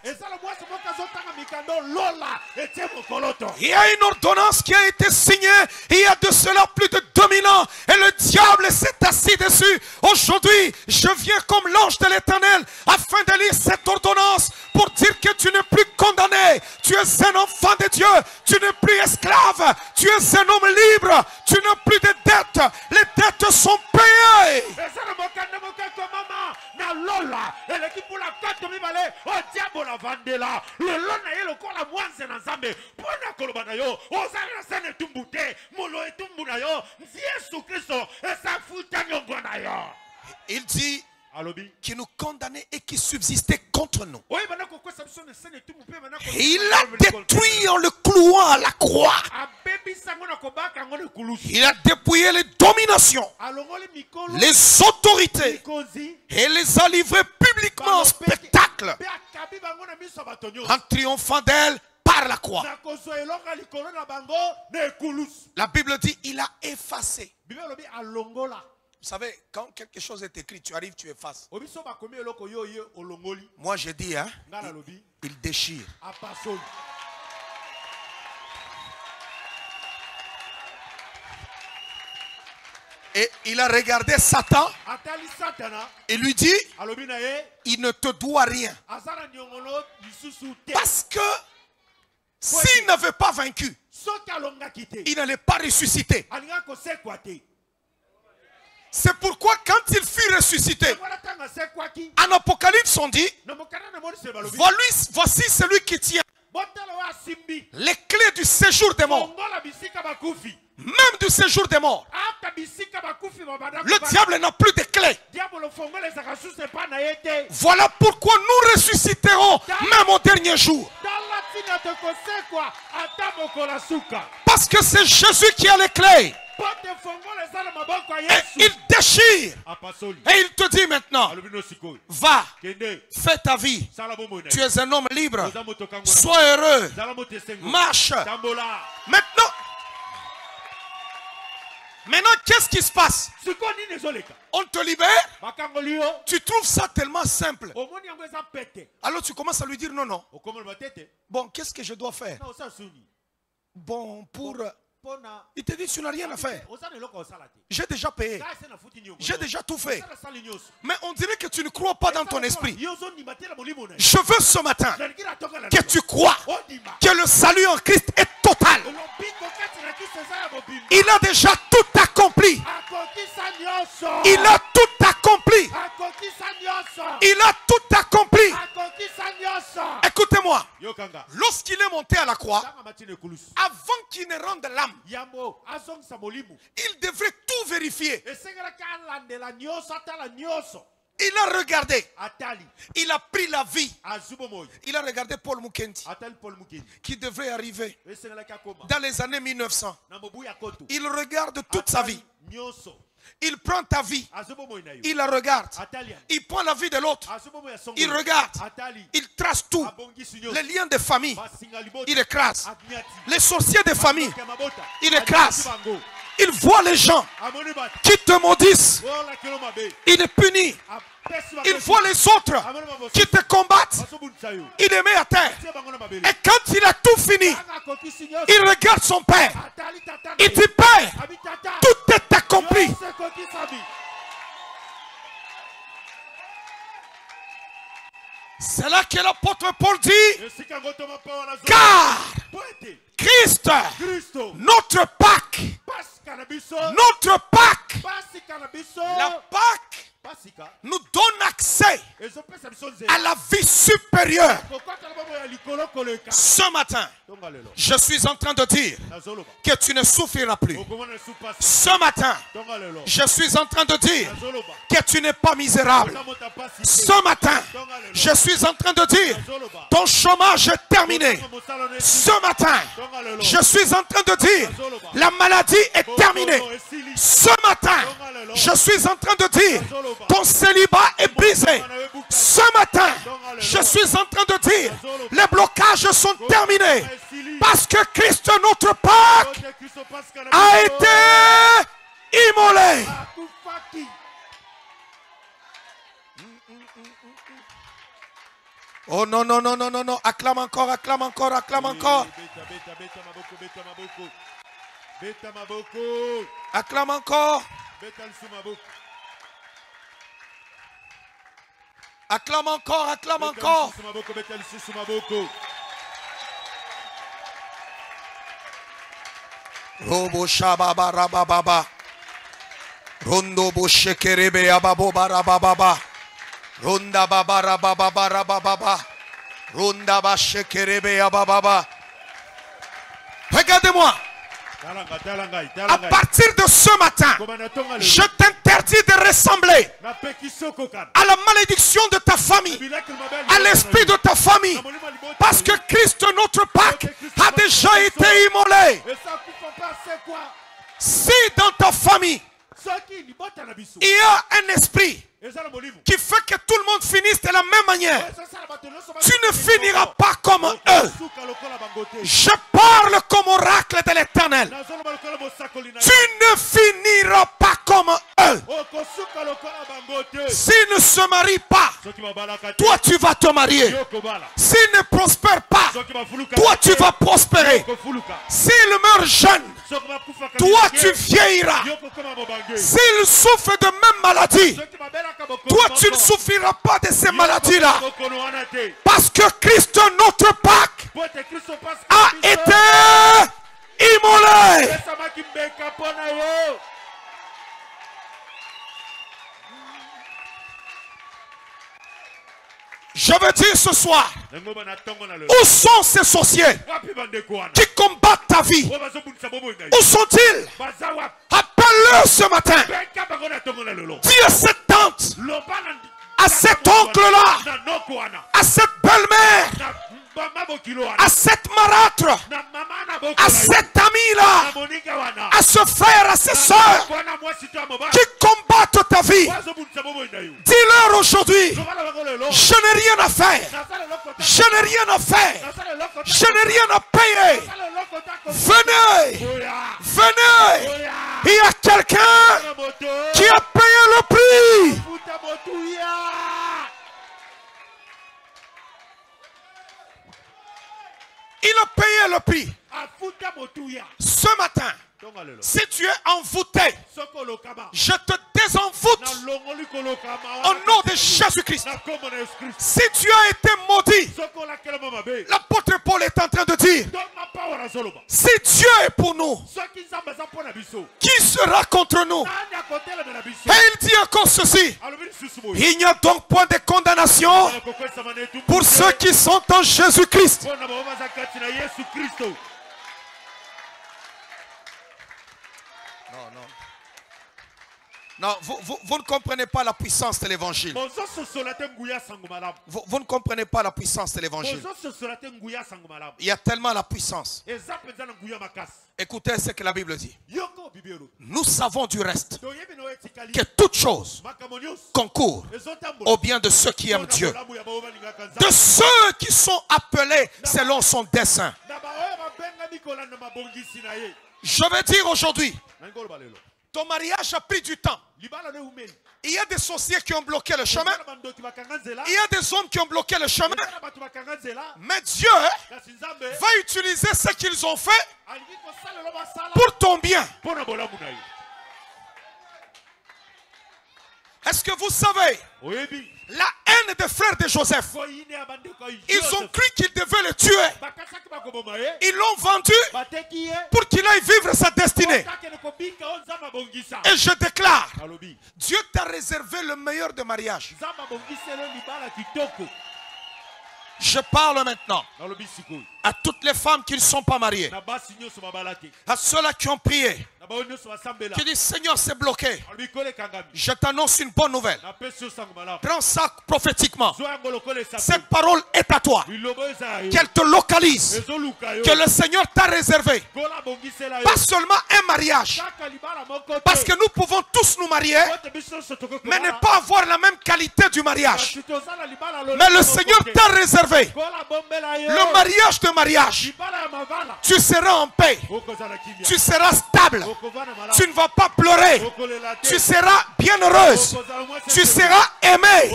Il y a une ordonnance qui a été signée il y a de cela plus de 2000 ans et le diable s'est assis dessus. Aujourd'hui, je viens comme l'ange de l'Éternel afin de lire cette ordonnance pour dire que tu n'es plus condamné. Tu es un enfant de Dieu. Tu n'es plus esclave. Tu es un homme libre. Tu n'as plus de dettes. Les dettes sont payées. Il dit qui nous condamnait et qui subsistait contre nous. Et il l'a détruit en le clouant à la croix. Il a dépouillé les dominations, les autorités et les a livrées publiquement en spectacle en triomphant d'elle par la croix. La Bible dit il a effacé. Vous savez, quand quelque chose est écrit, tu arrives, tu effaces. Moi, j'ai dit, hein, il déchire. Et il a regardé Satan et lui dit, il ne te doit rien. Parce que s'il n'avait pas vaincu, il n'allait pas ressusciter. C'est pourquoi quand il fut ressuscité, en Apocalypse on dit, voici celui qui tient les clés du séjour des morts. Même du séjour des morts. Le diable n'a plus de clés. Voilà pourquoi nous ressusciterons même au dernier jour. Parce que c'est Jésus qui a les clés. Et il déchire. Et il te dit maintenant, va, fais ta vie. Tu es un homme libre. Sois heureux. Marche. Maintenant, qu'est-ce qui se passe? On te libère. Tu trouves ça tellement simple. Alors tu commences à lui dire non, non. Bon, qu'est-ce que je dois faire? Bon, pour... Il te dit, tu n'as rien à faire. J'ai déjà payé. J'ai déjà tout fait. Mais on dirait que tu ne crois pas dans ton esprit. Je veux ce matin que tu crois que le salut en Christ est total. Il a déjà tout accompli. Il a tout accompli. Il a tout accompli. Écoutez-moi. Lorsqu'il est monté à la croix, avant qu'il ne rende l'âme, il devrait tout vérifier. Il a regardé. Il a pris la vie. Il a regardé Paul Mukendi qui devrait arriver dans les années 1900. Il regarde toute sa vie. Il prend ta vie. Il la regarde. Il prend la vie de l'autre. Il regarde. Il trace tout. Les liens de famille. Il écrase. Les sorciers de famille. Il écrase. Il voit les gens qui te maudissent. Il est puni. Il voit les autres qui te combattent. Il les met à terre. Et quand il a tout fini, il regarde son père. Il dit, Père, tout est accompli. C'est là que l'apôtre Paul dit, car Christ, notre Pâque, notre Pâque, la Pâque nous donne accès à la vie supérieure. Ce matin, je suis en train de dire que tu ne souffriras plus. Ce matin, je suis en train de dire que tu n'es pas misérable. Ce matin, je suis en train de dire ton chômage est terminé. Ce matin, je suis en train de dire la maladie est terminée. Ce matin, je suis en train de dire ton célibat est brisé. Ce matin, je suis en train de dire les blocages sont terminés. Parce que Christ, notre Pâque, a été immolé. Oh non, non, non, non, non, non. Acclame encore, acclame encore, acclame encore. Acclame encore. Acclame encore, acclame encore. Robo shababa rababa. Rondo bo shekerebe ababo barababa. Ronda baba rababa rababa. Ronda ba shekerebe ababa. Regardez-moi. À partir de ce matin, je t'interdis de ressembler à la malédiction de ta famille, à l'esprit de ta famille, parce que Christ, notre Pâque, a déjà été immolé. Si dans ta famille, il y a un esprit qui fait que tout le monde finisse de la même manière, tu ne finiras pas comme eux. Je parle comme oracle de l'Éternel. Tu ne finiras pas comme eux. S'ils ne se marient pas, toi tu vas te marier. S'ils ne prospèrent pas, toi tu vas prospérer. S'ils meurent jeunes, toi tu vieilliras. S'ils souffrent de même maladie, toi tu ne souffriras pas de ces maladies-là. Parce que Christ, notre Pâque, a été immolé. Je veux dire ce soir, où sont ces sorciers qui combattent ta vie? Où sont-ils? Appelle-le ce matin. Dis à cette tante, à cet oncle-là, à cette belle-mère, à cette marâtre, à cet ami-là, à ce frère, à ces soeurs qui combattent ta vie. Dis-leur aujourd'hui, je n'ai rien à faire. Je n'ai rien à faire. Je n'ai rien à payer. Venez. Venez. Il y a quelqu'un qui a payé le prix. Il a payé le prix. Ce matin, si tu es envoûté, je te désenvoûte au nom de Jésus-Christ. Si tu as été maudit, l'apôtre Paul est en train de dire, si Dieu est pour nous, qui sera contre nous? Et il dit encore ceci, il n'y a donc point de condamnation pour ceux qui sont en Jésus-Christ. Non, vous ne comprenez pas la puissance de l'évangile. Vous ne comprenez pas la puissance de l'évangile. Il y a tellement la puissance. Écoutez ce que la Bible dit. Nous savons du reste que toute chose concourt au bien de ceux qui aiment Dieu, de ceux qui sont appelés selon son dessein. Je vais dire aujourd'hui, ton mariage a pris du temps. Il y a des sorciers qui ont bloqué le chemin. Il y a des hommes qui ont bloqué le chemin. Mais Dieu va utiliser ce qu'ils ont fait pour ton bien. Est-ce que vous savez la haine des frères de Joseph? Ils ont cru qu'ils devaient le tuer. Ils l'ont vendu pour qu'il aille vivre sa destinée. Et je déclare, Dieu t'a réservé le meilleur des mariages. Je parle maintenant à toutes les femmes qui ne sont pas mariées, à ceux-là qui ont prié, qui disent Seigneur, c'est bloqué. Je t'annonce une bonne nouvelle. Prends ça prophétiquement. Cette parole est à toi. Qu'elle te localise. Que le Seigneur t'a réservé. Pas seulement un mariage. Parce que nous pouvons tous nous marier, mais ne pas avoir la même qualité du mariage. Mais le Seigneur t'a réservé le mariage de mariage. Tu seras en paix. Tu seras stable. Tu ne vas pas pleurer. Tu seras bien heureuse. Tu seras aimée.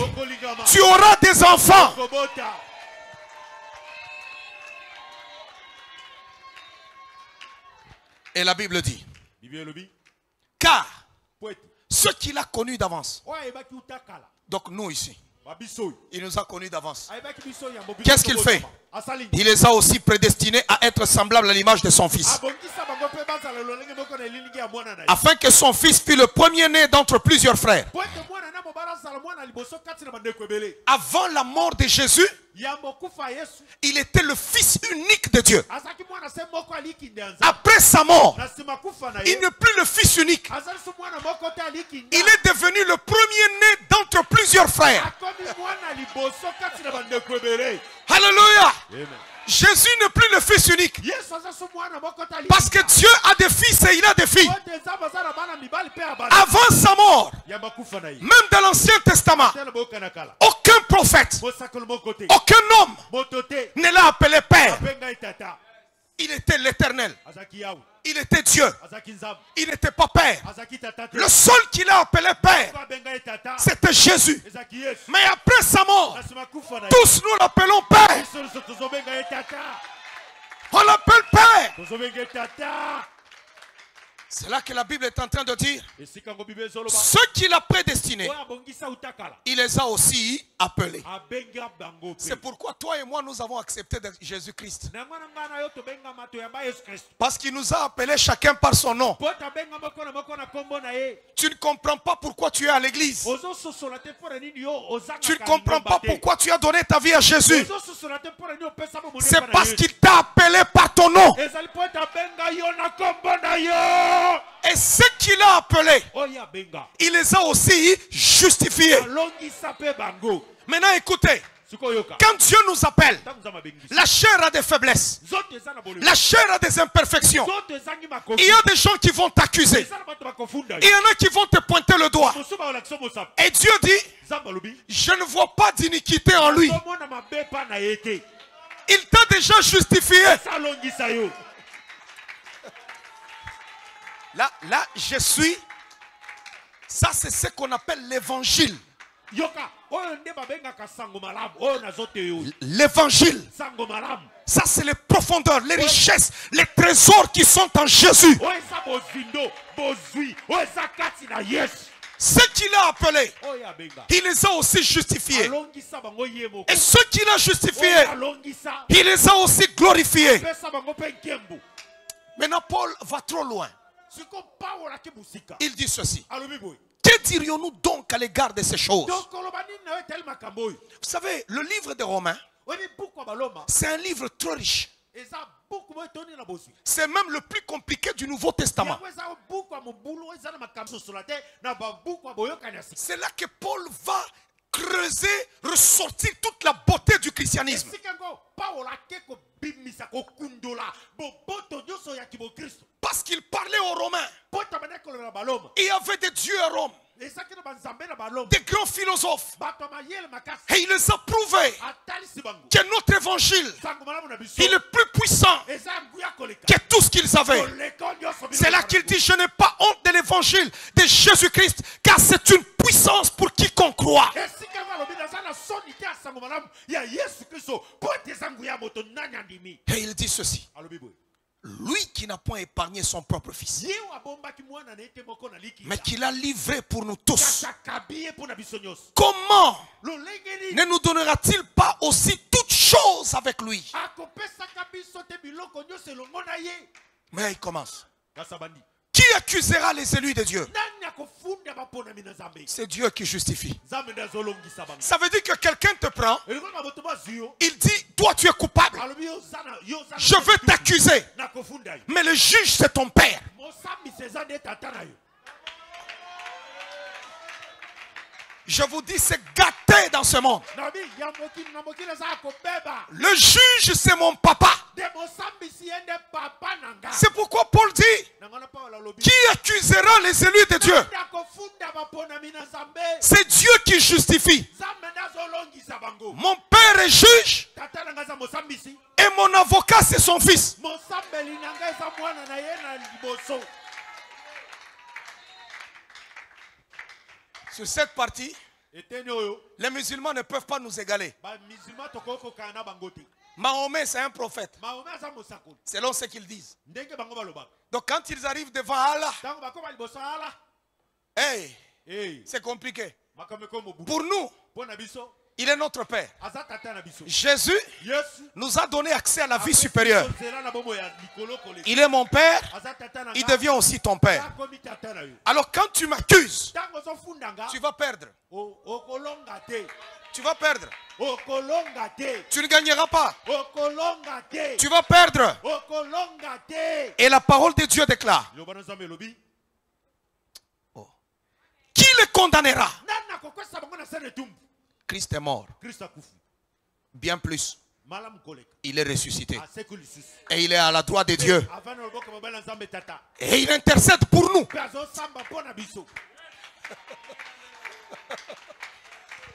Tu auras des enfants. Et la Bible dit, car ce qu'il a connu d'avance, donc nous ici, il nous a connus d'avance. Qu'est-ce qu'il fait? Il les a aussi prédestinés à être semblables à l'image de son fils, afin que son fils fût le premier-né d'entre plusieurs frères. Avant la mort de Jésus, il était le fils unique de Dieu. Après sa mort, il n'est plus le fils unique. Il est devenu le premier-né d'entre plusieurs frères. Alléluia. Jésus n'est plus le fils unique. Parce que Dieu a des fils et il a des filles. Avant sa mort, même dans l'Ancien Testament, aucun prophète, aucun homme ne l'a appelé Père. Il était l'Éternel. Il était Dieu. Il n'était pas Père. Le seul qui l'a appelé Père, c'était Jésus. Mais après sa mort, tous nous l'appelons Père. On l'appelle Père. C'est là que la Bible est en train de dire, ceux qu'il a prédestinés, il les a aussi appelés. C'est pourquoi toi et moi nous avons accepté Jésus-Christ. Parce qu'il nous a appelés chacun par son nom. Tu ne comprends pas pourquoi tu es à l'église. Tu ne comprends pas pourquoi tu as donné ta vie à Jésus. C'est parce qu'il t'a appelé par ton nom. Et ce qu'il a appelés, oya benga il les a aussi justifiés. alongisa pe bango. Maintenant écoutez, Sikoyoka quand Dieu nous appelle, tangu za mabengisi la chair a des faiblesses, zote eza na bolelo la chair a des imperfections. zote ezangi makofi Il y a des gens qui vont t'accuser. eza na bato bakofunda Il y en a qui vont te pointer le doigt. mosusu baolakisa mosapi Et Dieu dit, nzambe alobi je ne vois pas d'iniquité en lui. tomona mabe pa na ye te Il t'a déjà justifié. esa alongisa yo. Là, je suis. Ça, c'est ce qu'on appelle l'évangile. Yoka oyo nde babengaka sango malamu oyo nazote yo L'évangile. sango malamu Ça, c'est les profondeurs, les richesses, les trésors qui sont en Jésus. oyo eza bozindo bozwi oyo eza kati na yesu Ceux qu'il a appelés, oyo abenga il les a aussi justifiés. alongisa bango ye moko Et ceux qu'il a justifiés, oyo alongisa il les a aussi glorifiés. apesa bango mpe nkembo. Maintenant, Paul va trop loin. Siko Paulo akibusika Il dit ceci. alobi boye Que dirions-nous donc à l'égard de ces choses? donc koloba nini na yo etali makambo oyo Vous savez, le livre des Romains, oyebi buku ya baloma c'est un livre trop riche. eza buku moko etoni na bozwi C'est même le plus compliqué du Nouveau Testament. yango eza buku ya mobulu oyo eza na makambo sosola te na babuku ya boyokani ya sika C'est là que Paul va creuser, ressortir toute la beauté du christianisme. esika yango paulo ake kobimisa kokundola boboto nyonso ya kibokristo Parce qu'il parlait aux Romains. po tabandaki koloba na baloma Il y avait des dieux à Rome, ezaki na banzambe na baloma des grands philosophes. bato ya mayele makasi Et il les a prouvés atalisi bango que notre évangile, sango malamu na biso il est plus puissant eza nguya koleka que tout ce qu'ils avaient. koleka nyonso bino C'est là qu'il dit, je n'ai pas honte de l'évangile de Jésus-Christ, car c'est une puissance pour quiconque croit. esika yango alobi naza na soni te ya sango malamu ya yesu kristo po ete eza nguya moto nani andimi Et il dit ceci, alobi boye lui qui n'a point épargné son propre fils, ye oyo abombaki mwana na ye te moko na mais likisa qui l'a livré pour nous tous. kasi akabi ye mpo na biso nyonso Comment lolenge nini ne nous donnera-t-il pas aussi toutes choses avec lui? akopesaka biso te biloko nyonso elongo na ye Mais il commence. kasi abandi Qui accusera les élus de Dieu? nani akofunda baponami na nzambe C'est Dieu qui justifie. nzambe nde azolongisa bango Ça veut dire que quelqu'un te prend, elingo na bato bazwi yo il dit, toi tu es coupable, alobi yo oza na je veux t'accuser. nakofunda yo Mais le juge c'est ton père. mosambisi eza nde tata na yo Je vous dis, c'est gâté dans ce monde. nabi ya mokili na mokili eza ya kobeba Le juge c'est mon papa. nde mosambisi ye nde papa na nga C'est pourquoi Paul dit, na ngana paolo alobi qui accusera les élus de Dieu? nani akofunda baponami na nzambe C'est Dieu qui justifie. nzambe nde azolongisa bango Mon père est juge tata na nga eza mosambisi et mon avocat c'est son fils. mosambeli na nga eza mwana na ye na liboso Sur cette partie, eteni oyo les musulmans ne peuvent pas nous égaler. bamisilma tokoki kokana na bango te Mahomet c'est un prophète, mahome aza mosakoli selon ce qu'ils disent. ndenge bango balobaka Donc quand ils arrivent devant Allah, ntango bakoma liboso ya ala hey, hey, c'est compliqué. makambo ekomi mobulu Pour nous, mpo na biso il est notre père. aza tata na biso Jésus yesu nous a donné accès à la vie supérieure. nzela na bomoi ya likolo koleka Il est mon père, aza tata na il nga devient aussi ton père. akomi tata na yo Alors quand tu m'accuses, ntango ozofunda nga tu vas perdre. okolonga te Tu vas perdre. okolonga te Tu ne gagneras pas. okolonga te Tu vas perdre. okolonga te Et la parole de Dieu déclare, liloba na nzambe elobi qui les condamnera? nani nakokwesa bango na se na etumbu Christ est mort. kristo akufi Bien plus, malamu koleka il est ressuscité. aseku lisusu Et il est à la droite de Dieu. avandi na loboko mobali na nzambe tata Et il intercède pour nous. mpe azosamba mpo na biso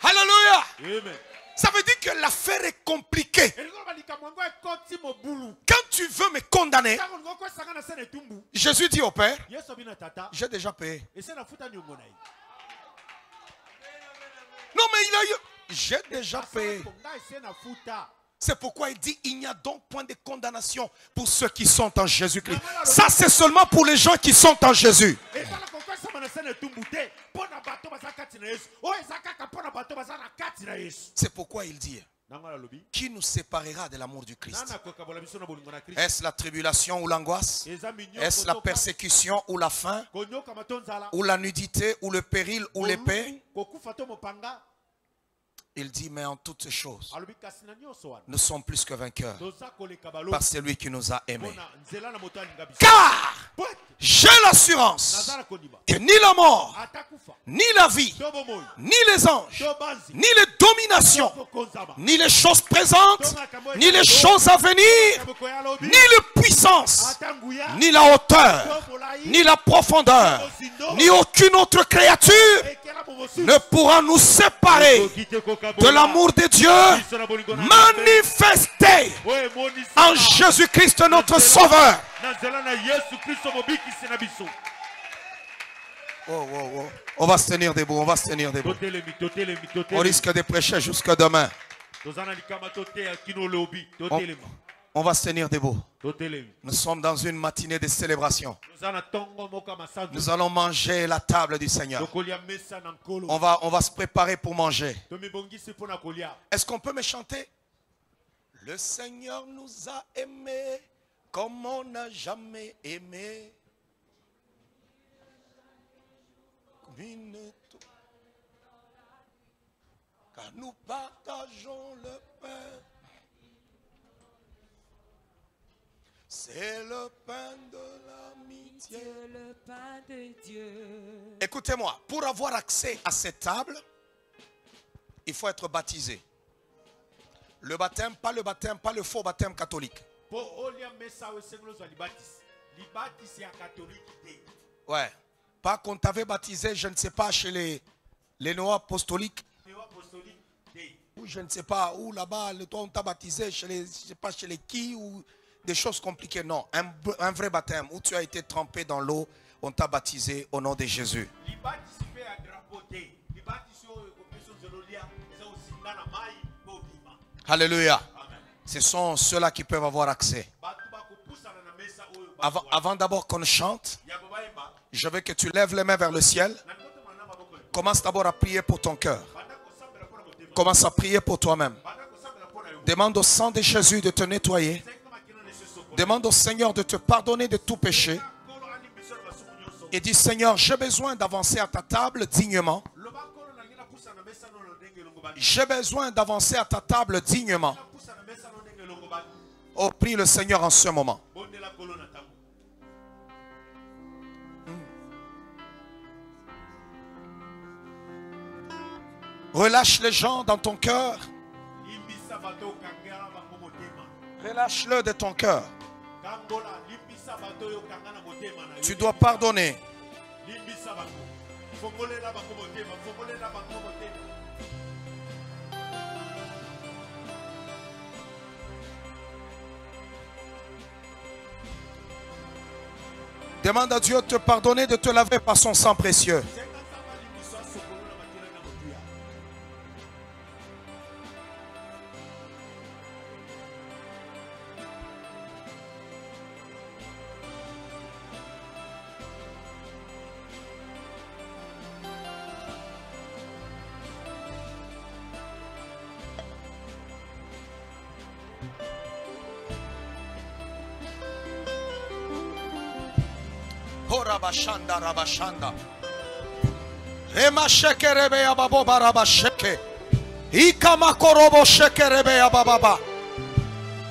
Alléluia. amen Ça veut dire que l'affaire est compliquée. elingo loba likambo yango ekoti mobulu Quand tu veux me condamner, ntango olingo okwesanga na se na etumbu Jésus dit au Père, yesu abi na tata j'ai déjà payé. ese nafuta niongo na ye Non mais il a eu... J'ai déjà payé. nga ese nafuta C'est pourquoi il dit, il n'y a donc point de condamnation pour ceux qui sont en Jésus-Christ. Ça c'est seulement pour les gens qui sont en Jésus. ezala kokwesama na se na etumbu te mpo na bato baza kati na yesu oyo eza kaka mpo na bato baza na kati na yesu C'est pourquoi il dit, nango nalobi qui nous séparera de l'amour du Christ? nani akokabola biso na bolingo na kristo Est-ce la tribulation ou l'angoisse? eza minyo Est-ce la persécution ou la faim? konyokama to nzala Ou la nudité ou le péril ou l'épée? kokufa to mopanga Il dit, mais en toutes choses, alobi kasi na nyonso wana nous sommes plus que vainqueurs toza koleka balo par celui qui nous a aimés. mpona nzela na moto alinga biso Car po ete j'ai l'assurance que ni la mort, ni la vie, ni les anges, ni les dominations, ni les choses présentes, ni les choses à venir, ni les puissances, ni la hauteur, ni la profondeur, ni aucune autre créature ne pourra nous séparer de l'amour de Dieu manifesté en Jésus-Christ notre Sauveur. On va se tenir debout, on va se tenir debout. On risque de prêcher jusqu'à demain. On va se tenir debout. Nous sommes dans une matinée de célébration. Nous allons manger la table du Seigneur. On va se préparer pour manger. Est-ce qu'on peut me chanter? Le Seigneur nous a aimés comme on n'a jamais aimé. Car nous partageons le pain. C'est le pain de l'amitié. C'est le pain de Dieu. Écoutez-moi, pour avoir accès à cette table, il faut être baptisé. Le baptême, pas le faux baptême catholique. Ouais. Pas qu'on t'avait baptisé, je ne sais pas, chez les Noirs apostoliques. Ou je ne sais pas, où là-bas, toi on t'a baptisé, je ne sais pas chez les qui, ou des choses compliquées. Non, un vrai baptême où tu as été trempé dans l'eau, on t'a baptisé au nom de Jésus. Alléluia. Ce sont ceux-là qui peuvent avoir accès. Avant d'abord qu'on chante, je veux que tu lèves les mains vers le ciel. Commence d'abord à prier pour ton cœur. Commence à prier pour toi-même. Demande au sang de Jésus de te nettoyer. Demande au Seigneur de te pardonner de tout péché. Et dis, Seigneur, j'ai besoin d'avancer à ta table dignement. J'ai besoin d'avancer à ta table dignement. Oh, prie le Seigneur en ce moment. Relâche les gens dans ton cœur. Relâche-le de ton cœur. Tu dois pardonner. Demande à Dieu de te pardonner, de te laver par son sang précieux. Rabashanda Rabashanda Rema sheke rebe ya baboba rabasheke Ikama korobo sheke rebe ya bababa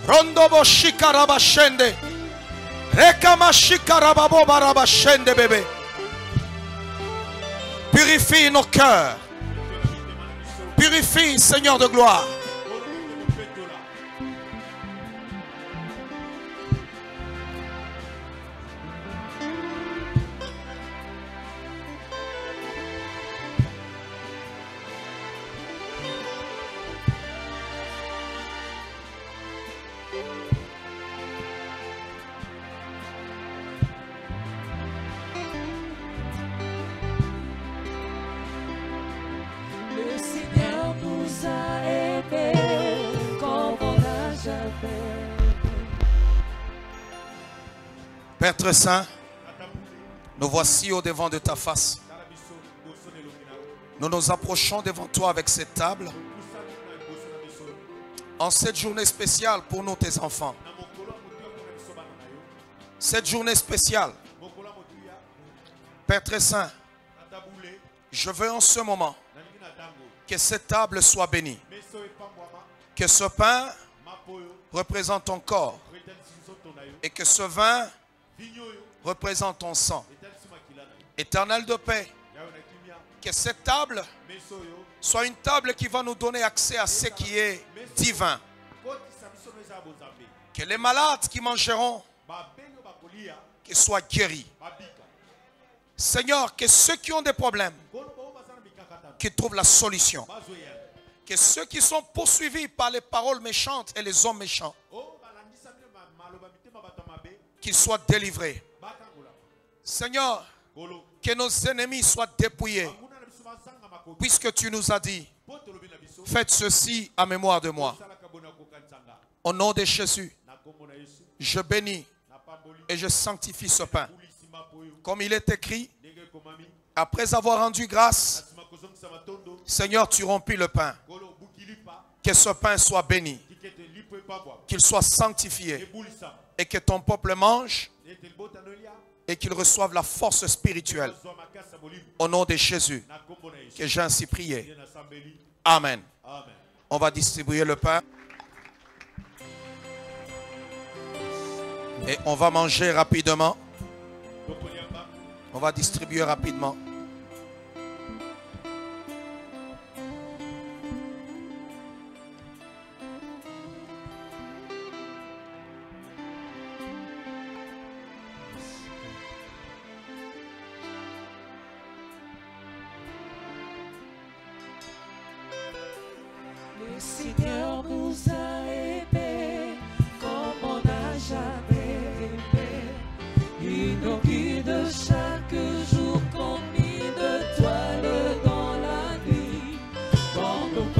Rondobo shika rabashende Rekama shika rababoba rabashende bébé. Purifie nos cœurs. Purifie, Seigneur de gloire. Père très saint, nous voici au devant de ta face. Nous nous approchons devant toi avec cette table. En cette journée spéciale pour nous, tes enfants. Cette journée spéciale. Père très saint, je veux en ce moment que cette table soit bénie. Que ce pain représente ton corps. Et que ce vin représente ton sang. Éternel de paix, que cette table soit une table qui va nous donner accès à ce qui est divin. Que les malades qui mangeront, qu'ils soient guéris. Seigneur, que ceux qui ont des problèmes, qu'ils trouvent la solution. Que ceux qui sont poursuivis par les paroles méchantes et les hommes méchants, qu'ils soient délivrés. Seigneur, que nos ennemis soient dépouillés. Puisque tu nous as dit, faites ceci à mémoire de moi. Au nom de Jésus, je bénis et je sanctifie ce pain. Comme il est écrit, après avoir rendu grâce, Seigneur, tu rompis le pain. Que ce pain soit béni, qu'il soit sanctifié et que ton peuple mange et qu'il reçoive la force spirituelle. Au nom de Jésus, que j'ai ainsi prié. Amen. On va distribuer le pain. Et on va manger rapidement. On va distribuer rapidement. Le Seigneur nous a aimés comme on n'a jamais aimé. Il nous guide chaque jour comme une étoile dans la nuit. Quand nous